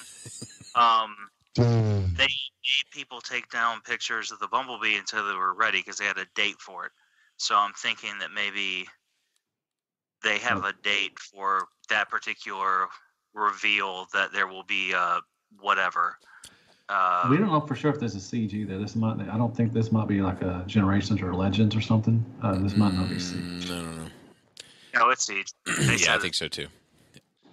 They made people take down pictures of the Bumblebee until they were ready because they had a date for it. So I'm thinking that maybe they have a date for that particular reveal that there will be whatever. We don't know for sure if this is Seige either. I don't think this might be like a Generations or Legends or something. This might not be Seige. No, it's Seige. Yeah, I think so too.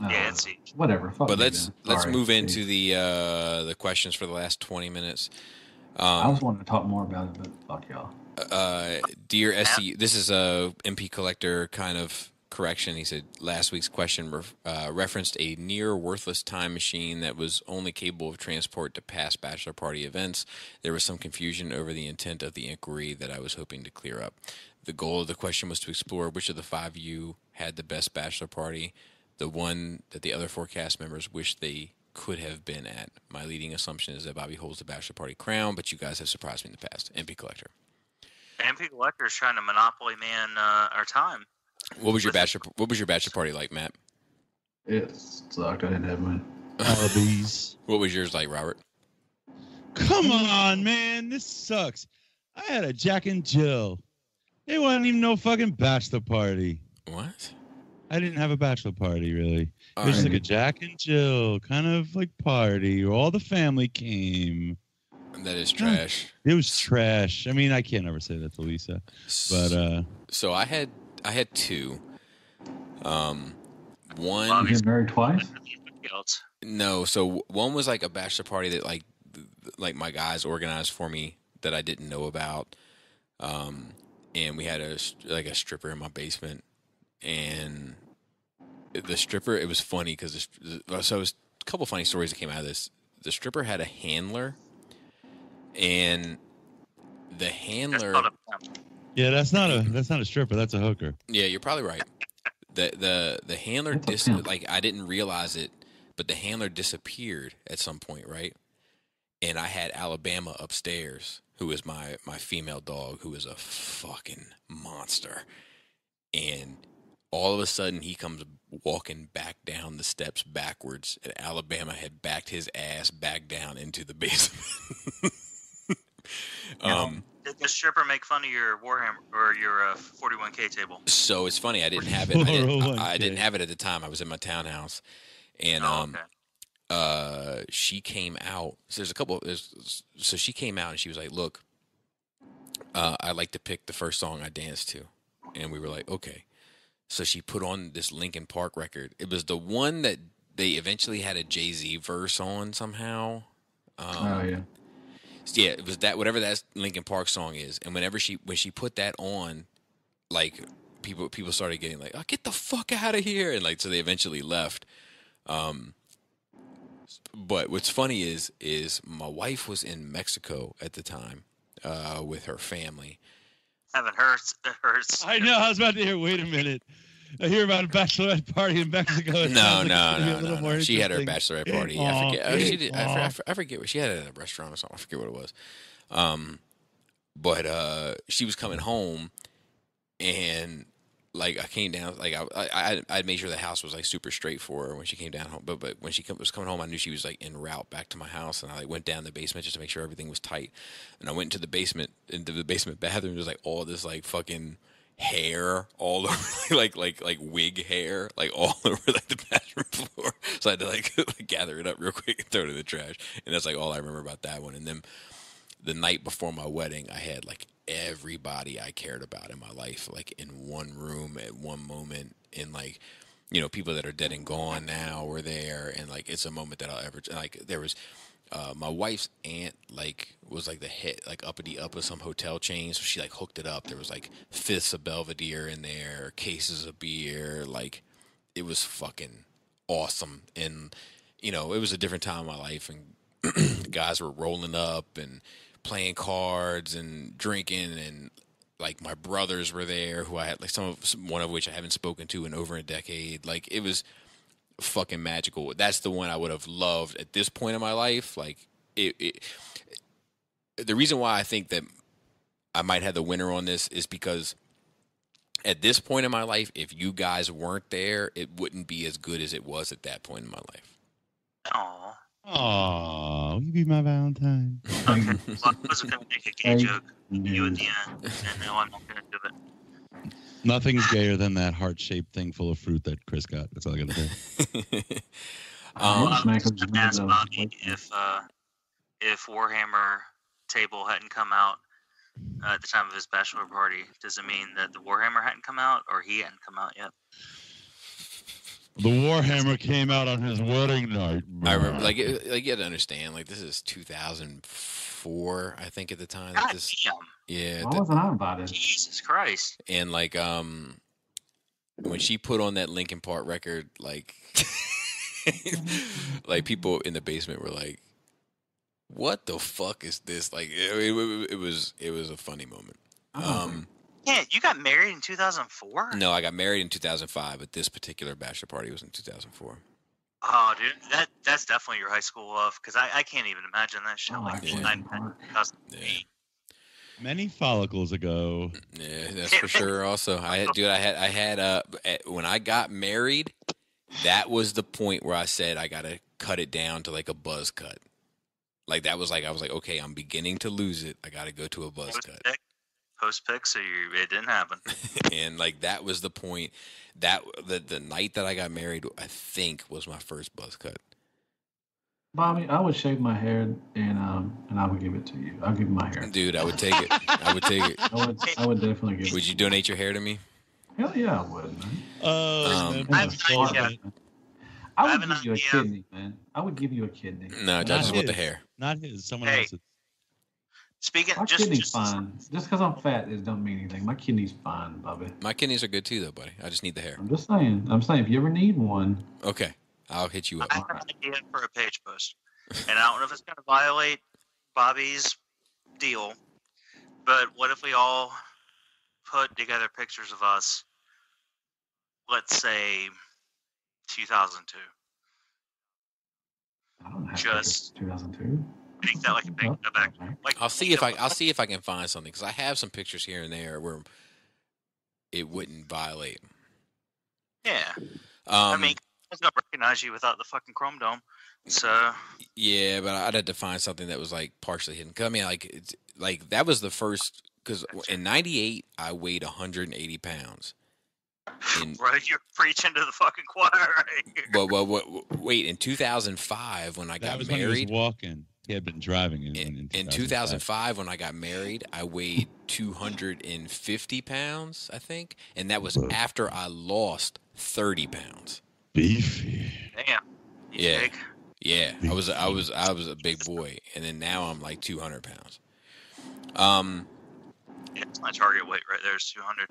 Yeah, it's Seige. Whatever. But let's move into the questions for the last 20 minutes. I was wanting to talk more about it, but fuck y'all. Dear SC, this is a MP Collector kind of correction. He said last week's question referenced a near worthless time machine that was only capable of transport to past bachelor party events. There was some confusion over the intent of the inquiry that I was hoping to clear up. The goal of the question was to explore which of the 5 of you had the best bachelor party, the one that the other 4 cast members wished they could have been at. My leading assumption is that Bobby holds the bachelor party crown, but you guys have surprised me in the past. MP Collector. MP Collector is trying to monopoly man our time. What was your bachelor party like, Matt? It sucked. I didn't have mine. What was yours like, Robert? Come on, man. This sucks. I had a Jack and Jill. It wasn't even no fucking bachelor party. What? I didn't have a bachelor party, really. It was just like a Jack and Jill kind of like party where all the family came. That is trash. It was trash. I mean, I can't ever say that to Lisa. But so I had 2. One. You get married twice? No. So one was like a bachelor party that like my guys organized for me that I didn't know about. And we had a stripper in my basement, and the stripper. It was funny because so it was a couple funny stories that came out of this. The stripper had a handler, and the handler. Yeah, that's not a stripper. That's a hooker. Yeah, you're probably right. The handler I didn't realize it, but the handler disappeared at some point, right? And I had Alabama upstairs, who is my female dog, who is a fucking monster. And all of a sudden, he comes walking back down the steps backwards, and Alabama had backed his ass back down into the basement. Did the stripper make fun of your Warhammer or your 41K table? So it's funny. I didn't have it. I didn't have it at the time. I was in my townhouse, and she came out. So so she came out and she was like, "Look, I like to pick the first song I dance to," and we were like, "Okay." So she put on this Linkin Park record. It was the one that they eventually had a Jay-Z verse on somehow. Yeah. Yeah, it was that whatever that Linkin Park song is, and when she put that on, like people started getting like, "Oh, get the fuck out of here!" and like so they eventually left. But what's funny is my wife was in Mexico at the time with her family. Haven't hurts. I know. I was about to hear. Wait a minute. I hear about a bachelorette party in Mexico. No. She had her bachelorette party. I forget. She did. I forget what she had it at a restaurant or something. I forget what it was. But she was coming home, and like I came down, like I made sure the house was like super straight for her when she came down home. But when she was coming home, I knew she was like en route back to my house, and I like went down the basement just to make sure everything was tight. And I went into the basement bathroom. There's like all this like fucking hair all over, like wig hair, like all over like the bathroom floor. So I had to like gather it up real quick and throw it in the trash. And that's like all I remember about that one. And then the night before my wedding, I had like everybody I cared about in my life, like in one room at one moment. And like, you know, people that are dead and gone now were there. And like, it's a moment that I'll ever, like there was, my wife's aunt like was like the head, like uppity up of some hotel chain. So she like hooked it up. There was like fifths of Belvedere in there, cases of beer. Like it was fucking awesome. And, you know, it was a different time in my life, and guys were rolling up and playing cards and drinking, and like my brothers were there who I had like one of which I haven't spoken to in over a decade. Like it was fucking magical. That's the one I would have loved at this point in my life. Like the reason why I think that I might have the winner on this is because at this point in my life, if you guys weren't there, it wouldn't be as good as it was at that point in my life. Oh, you be my Valentine. Okay, well, I wasn't going to make a gay joke you at the end, and now I'm not going to do it. Nothing's gayer than that heart-shaped thing full of fruit that Chris got. That's all I got to say. I asked Bobby if Warhammer table hadn't come out at the time of his bachelor party. Does it mean that the Warhammer hadn't come out, or he hadn't come out yet? The Warhammer came out on his wedding night. I remember, like you had to understand, like this is 2004, I think, at the time. God this, damn. Yeah, I wasn't on about it. Jesus Christ. And like when she put on that Linkin Park record, like like people in the basement were like, "What the fuck is this?" Like it was a funny moment. Yeah, you got married in 2004? No, I got married in 2005, but this particular bachelor party was in 2004. Oh, dude, that's definitely your high school love, because I can't even imagine that shit. Many follicles ago. Yeah, that's for sure. Also, when I got married, that was the point where I said I gotta cut it down to like a buzz cut. Like that was like I was like, okay, I'm beginning to lose it. I gotta go to a buzz cut. Post pick, so it didn't happen. And like that was the point. That the night that I got married, I think was my first buzz cut. Bobby, I would shave my hair and I would give it to you. I'll give you my hair. Dude, I would take it. I would take it. I would definitely give it. Would you donate your hair to me? Hell yeah, I would, man. I would give you a kidney, man. I would give you a kidney. No, I just want the hair. Not his. Someone else's. Speaking, my kidney's fine. Just because I'm fat, it don't mean anything. My kidney's fine, Bobby. My kidneys are good too, though, buddy. I just need the hair. I'm just saying. If you ever need one. Okay, I'll hit you up. I have an idea for a page post, and I don't know if it's going to violate Bobby's deal, but what if we all put together pictures of us, let's say 2002? I don't have just 2002. Make that like a big back. Like I'll see if I can find something, because I have some pictures here and there where it wouldn't violate. Yeah. I mean, I was gonna recognize you without the fucking chrome dome. So. Yeah, but I'd have to find something that was like partially hidden. 'Cause I mean, like that was the first. Because in '98 I weighed 180 pounds. Bro, you're preaching to the fucking choir right here. Well, wait. In 2005, when I got married, when he was walking. He had been driving in 2005 when I got married. I weighed 250 pounds, I think, and that was after I lost 30 pounds. Beefy. Damn. Yeah. Big. Yeah. I was a big boy, and then now I'm like 200 pounds. Yeah, my target weight right there is 200.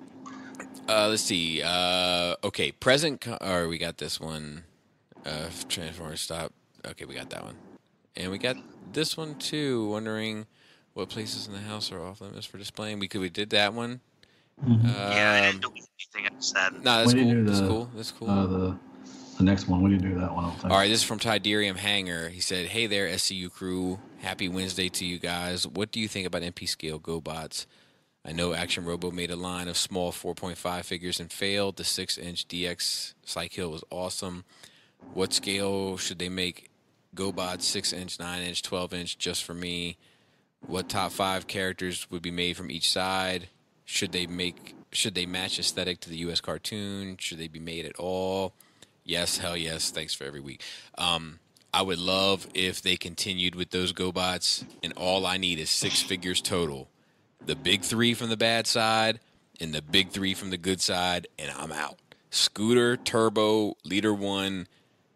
Let's see. Okay, present. We got this one. Transformer stop. Okay, we got that one, and we got this one too. Wondering what places in the house are off limits for displaying. We did that one, Yeah, I didn't do anything. I just had. No, that's cool. That's cool. The next one. When do you do that one? All right, this is from Tiderium Hanger. He said, "Hey there, SCU crew. Happy Wednesday to you guys. What do you think about MP scale GoBots? I know Action Robo made a line of small 4.5 figures and failed. The 6-inch DX Psykill was awesome. What scale should they make GoBots? 6-inch, 9-inch, 12-inch, just for me? What top 5 characters would be made from each side? Should they match aesthetic to the U.S. cartoon? Should they be made at all? Yes, hell yes. Thanks for every week. I would love if they continued with those GoBots, and all I need is 6 figures total. The big 3 from the bad side and the big 3 from the good side, and I'm out. Scooter, Turbo, Leader 1,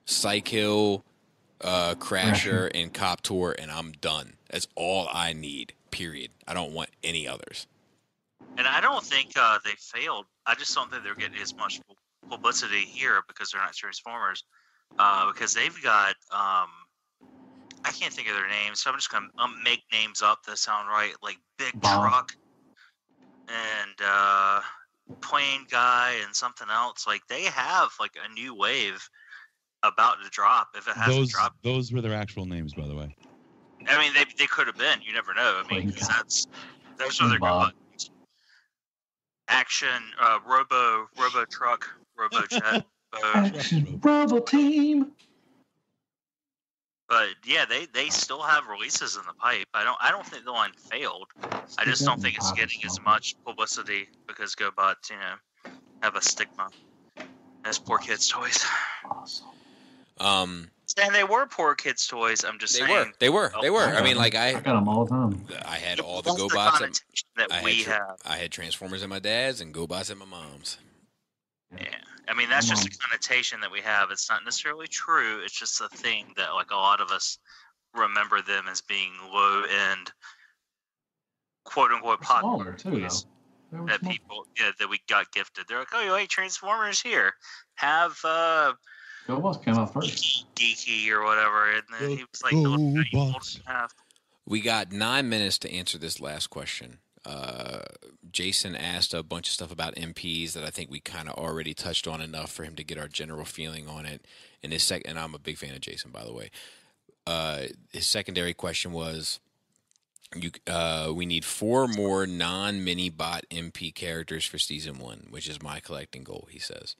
Psykill, Crasher, and Cop Tour, and I'm done. That's all I need, period. I don't want any others. And I don't think they failed. I just don't think they're getting as much publicity here because they're not Transformers. Because they've got, I can't think of their names, so I'm just going to make names up that sound right, like Big Truck and Plane Guy and something else. Like, they have, like, a new wave about to drop, if it hasn't dropped. Those were their actual names, by the way. I mean, they could have been. You never know. I mean, because those are their good Action, Robo Truck, Robo Jet. Action Robo Team. But yeah, they still have releases in the pipe. I don't think the line failed. I just don't think it's getting as much publicity because GoBots, have a stigma as poor kids' toys. Awesome. And they were poor kids' toys. I'm just saying. They were. I mean, like I got them all the time. I had all the GoBots that we have. I had Transformers at my dad's and GoBots at my mom's. Yeah. I mean, that's just a connotation that we have. It's not necessarily true. It's just a thing that, like, a lot of us remember them as being low-end, quote-unquote, popular toys that people, that we got gifted. They're like, oh, you like Transformers? Here. Have, GoBots came out first. Geeky or whatever. And then he was like, we got 9 minutes to answer this last question. Jason asked a bunch of stuff about MPs that I think we kind of already touched on enough for him to get our general feeling on it. And and I'm a big fan of Jason, by the way. His secondary question was, we need 4 more non-mini bot MP characters for season 1, which is my collecting goal, he says.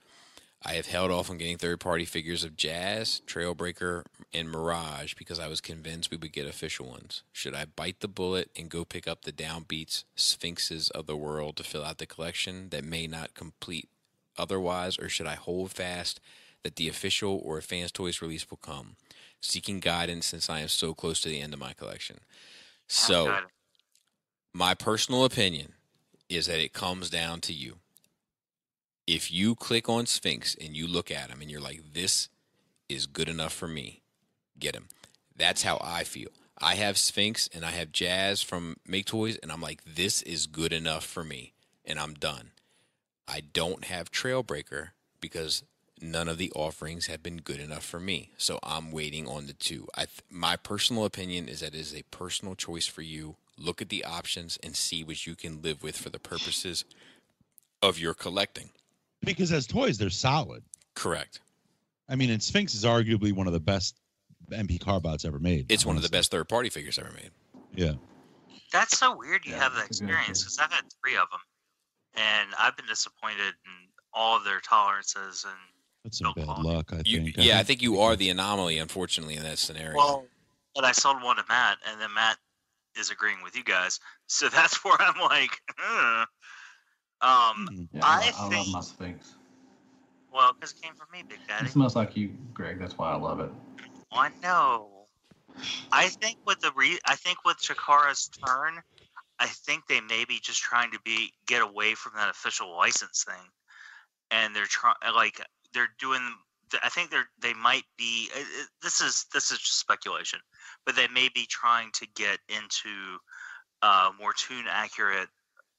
I have held off on getting third-party figures of Jazz, Trailbreaker, and Mirage because I was convinced we would get official ones. Should I bite the bullet and go pick up the Downbeats Sphinxes of the world to fill out the collection that may not complete otherwise, or should I hold fast that the official or Fans Toys release will come? Seeking guidance since I am so close to the end of my collection. So, my personal opinion is that it comes down to you. If you click on Sphinx and you look at him and you're like, this is good enough for me, get him. That's how I feel. I have Sphinx and I have Jazz from Make Toys, and I'm like, this is good enough for me, and I'm done. I don't have Trailbreaker because none of the offerings have been good enough for me, so I'm waiting on the 2. My personal opinion is that it is a personal choice for you. Look at the options and see what you can live with for the purposes of your collecting. Because as toys, they're solid. Correct. I mean, and Sphinx is arguably one of the best MP Carbots ever made. It's one of the best third-party figures ever made. Yeah. That's so weird you have that experience, because I've had 3 of them, and I've been disappointed in all of their tolerances. And that's some bad luck, I think. I think you are the anomaly, unfortunately, in that scenario. Well, but I sold one to Matt, and then Matt is agreeing with you guys, so that's where I'm like, I love my Sphinx. Well, because it came from me, Big Daddy. It smells like you, Greg. That's why I love it. I know. I think with Chikara's turn, I think they may be just trying to get away from that official license thing, and they're doing. I think they might be. This is just speculation, but they may be trying to get into more tune accurate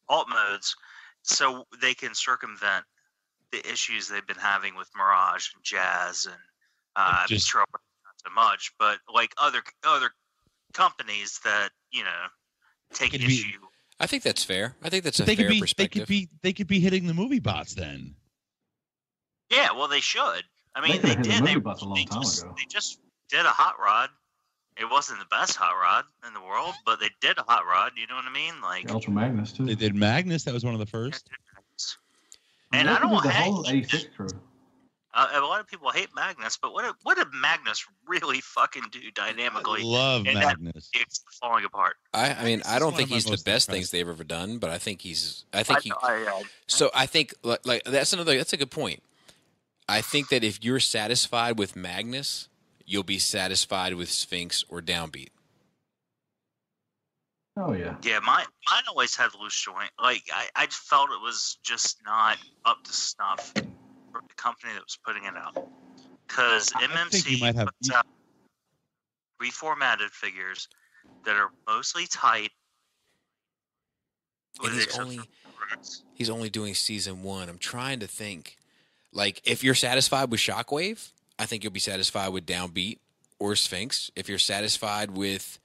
alt modes, so they can circumvent the issues they've been having with Mirage and Jazz and Just not so much, but like other companies that take issue. I think that's fair. I think that's a They fair could be, perspective. they could be hitting the movie bots then. Yeah, well, they should. I mean, They they could have hit did. the They movie bots a long time ago. They just did a hot rod. It wasn't the best hot rod in the world, but they did a hot rod. You know what I mean? Like Ultra Magnus too. They did Magnus. That was one of the first. And I don't the hate whole 86 crew. a lot of people hate Magnus, but what did Magnus really fucking do dynamically? I love Magnus. It's falling apart. I mean, I don't think one of my he's the most best impressed. things they've ever done, but I think he's. So I think like that's a good point. I think that if you're satisfied with Magnus, you'll be satisfied with Sphinx or Downbeat. Oh yeah. Yeah, mine always had loose joint. Like I felt it was just not up to snuff for the company that was putting it out. Because MMC puts out reformatted figures that are mostly tight. And he's only doing season 1. I'm trying to think. Like, if you're satisfied with Shockwave, I think you'll be satisfied with Downbeat or Sphinx. If you're satisfied with,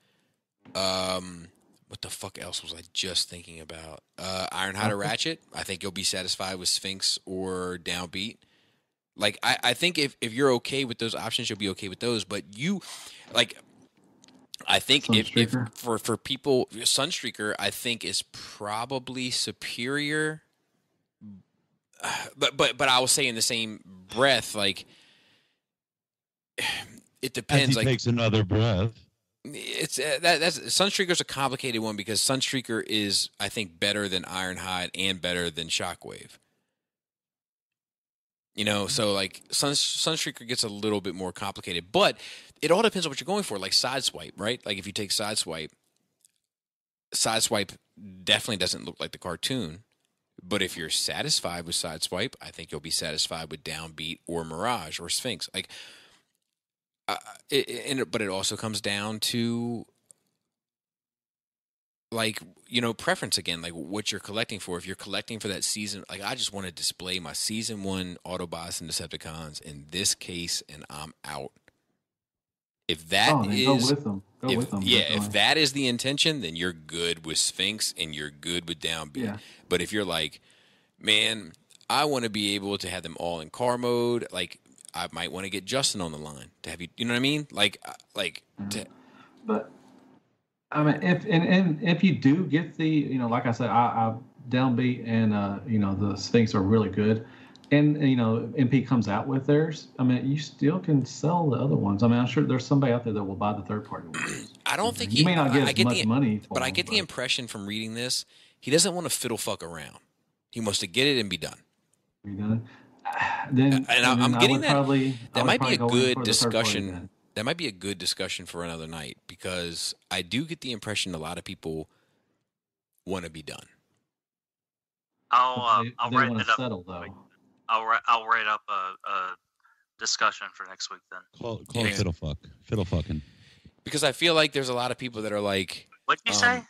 what the fuck else was I just thinking about? Ironhide or Ratchet, I think you'll be satisfied with Sphinx or Downbeat. Like, I think if you're okay with those options, you'll be okay with those. But you, like, I think if for people, Sunstreaker, I think is probably superior. But I will say in the same breath, like, it depends. As he takes another breath. It's that's Sunstreaker's a complicated one because Sunstreaker is, I think, better than Ironhide and better than Shockwave. You know, so like Sunstreaker gets a little bit more complicated, but it all depends on what you're going for. Like Sideswipe, right? Like if you take Sideswipe definitely doesn't look like the cartoon. But if you're satisfied with Sideswipe, I think you'll be satisfied with Downbeat or Mirage or Sphinx. Like, but it also comes down to, like, you know, preference again, like what you're collecting for. If you're collecting for that season, like I just want to display my season 1 Autobots and Decepticons in this case, and I'm out. If that is, go with them. If that is the intention, then you're good with Sphinx and you're good with Downbeat. Yeah. But if you're like, man, I want to be able to have them all in car mode, like I might want to get Justin on the line to have you. You know what I mean? But I mean, if you do get the, you know, like I said, I Downbeat and you know, the Sphinx are really good. And, you know, MP comes out with theirs. I mean, you still can sell the other ones. I mean, I'm sure there's somebody out there that will buy the third-party ones. I don't think you may not get as much money for but them, I get the impression from reading this, he doesn't want to fiddle fuck around. He wants to get it and be done. Be done. Then, I'm getting that. That might be a good discussion. That might be a good discussion for another night because I do get the impression a lot of people want to be done. I'll write want it to up. settle though. I'll write up a discussion for next week then. Call it fiddle fucking. Because I feel like there's a lot of people that are like, what'd you say?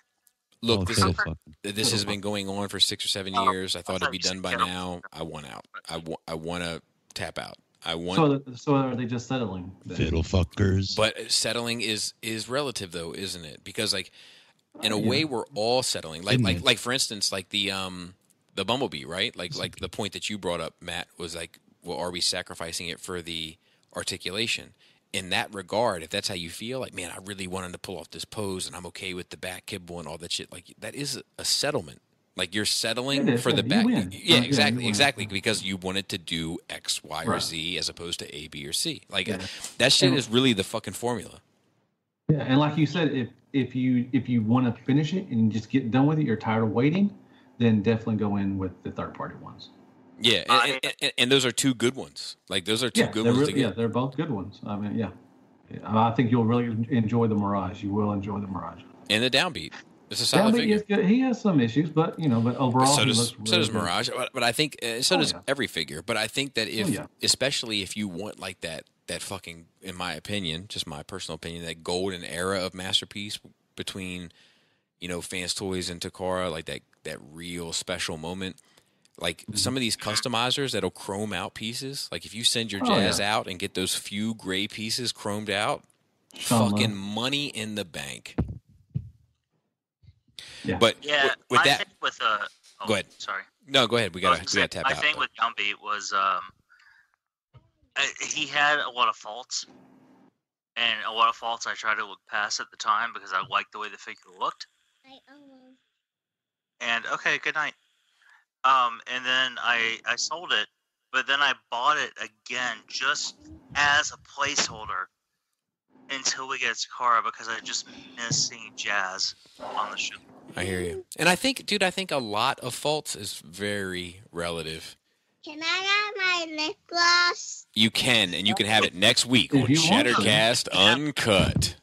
Look, this has been going on for 6 or 7 years. I thought it'd be done by now. I want out. I want to tap out. So are they just settling? Then? Fiddle fuckers. But settling is relative though, isn't it? Because like in a way we're all settling. Like for instance, like the Bumblebee, right? Like the point that you brought up, Matt, was like, well, are we sacrificing it for the articulation? In that regard, if that's how you feel, like, man, I really wanted to pull off this pose and I'm okay with the back kibble and all that shit, like, that is a settlement. Like, you're settling for the back. Yeah, exactly, because you wanted to do X, Y, or Z as opposed to A, B, or C. Like, that shit is really the fucking formula. Yeah, and like you said, if you want to finish it and just get done with it, you're tired of waiting, then definitely go in with the third-party ones. Yeah, and those are two good ones. Like, those are two good ones to get. Yeah, they're both good ones. I mean, yeah. I think you'll really enjoy the Mirage. You will enjoy the Mirage. And the Downbeat. It's a solid figure. Is good. He has some issues, but overall, so does Mirage. But I think so does every figure. But I think that especially if you want like that fucking, in my opinion, just my personal opinion, that golden era of Masterpiece between, Fans Toys and Takara, like that real special moment. Like some of these customizers that'll chrome out pieces. Like if you send your Jazz out and get those few gray pieces chromed out, fucking money in the bank. Yeah. But Yeah, with my that, thing with go ahead. Sorry. No, go ahead. We got to tap my out. thing with Gumby was he had a lot of faults, and a lot of faults I tried to look past at the time because I liked the way the figure looked. And okay, good night. And then I sold it, but then I bought it again just as a placeholder until we get Sakura because I just miss seeing Jazz on the show. I hear you. And I think, dude, a lot of faults is very relative. Can I have my lip gloss? You can, and you can have it next week on Shatteredcast Uncut.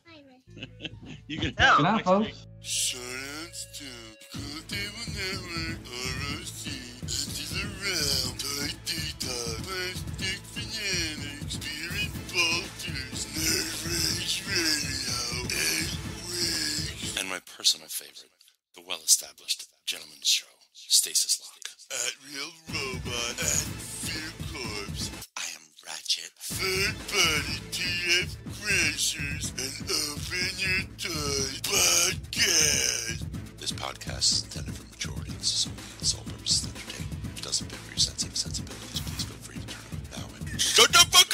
You can have it, folks. Shardouts to Cool Table Network, ROC, Antis Around, Toy Detox, Plastic Fanatics, Spirit Vultures, Nerve Rage Radio, and Wigs. And my personal favorite, the well-established gentleman's show, Stasis Lock. At Real Robot, at Fear Corpse, I am Ratchet. Third-party TF Crashers, and Open Your Toys podcast. This podcast is intended for mature audiences only and sole purpose is entertainment. If it doesn't fit with your sensitive sensibilities, please feel free to turn it now. Shut the fuck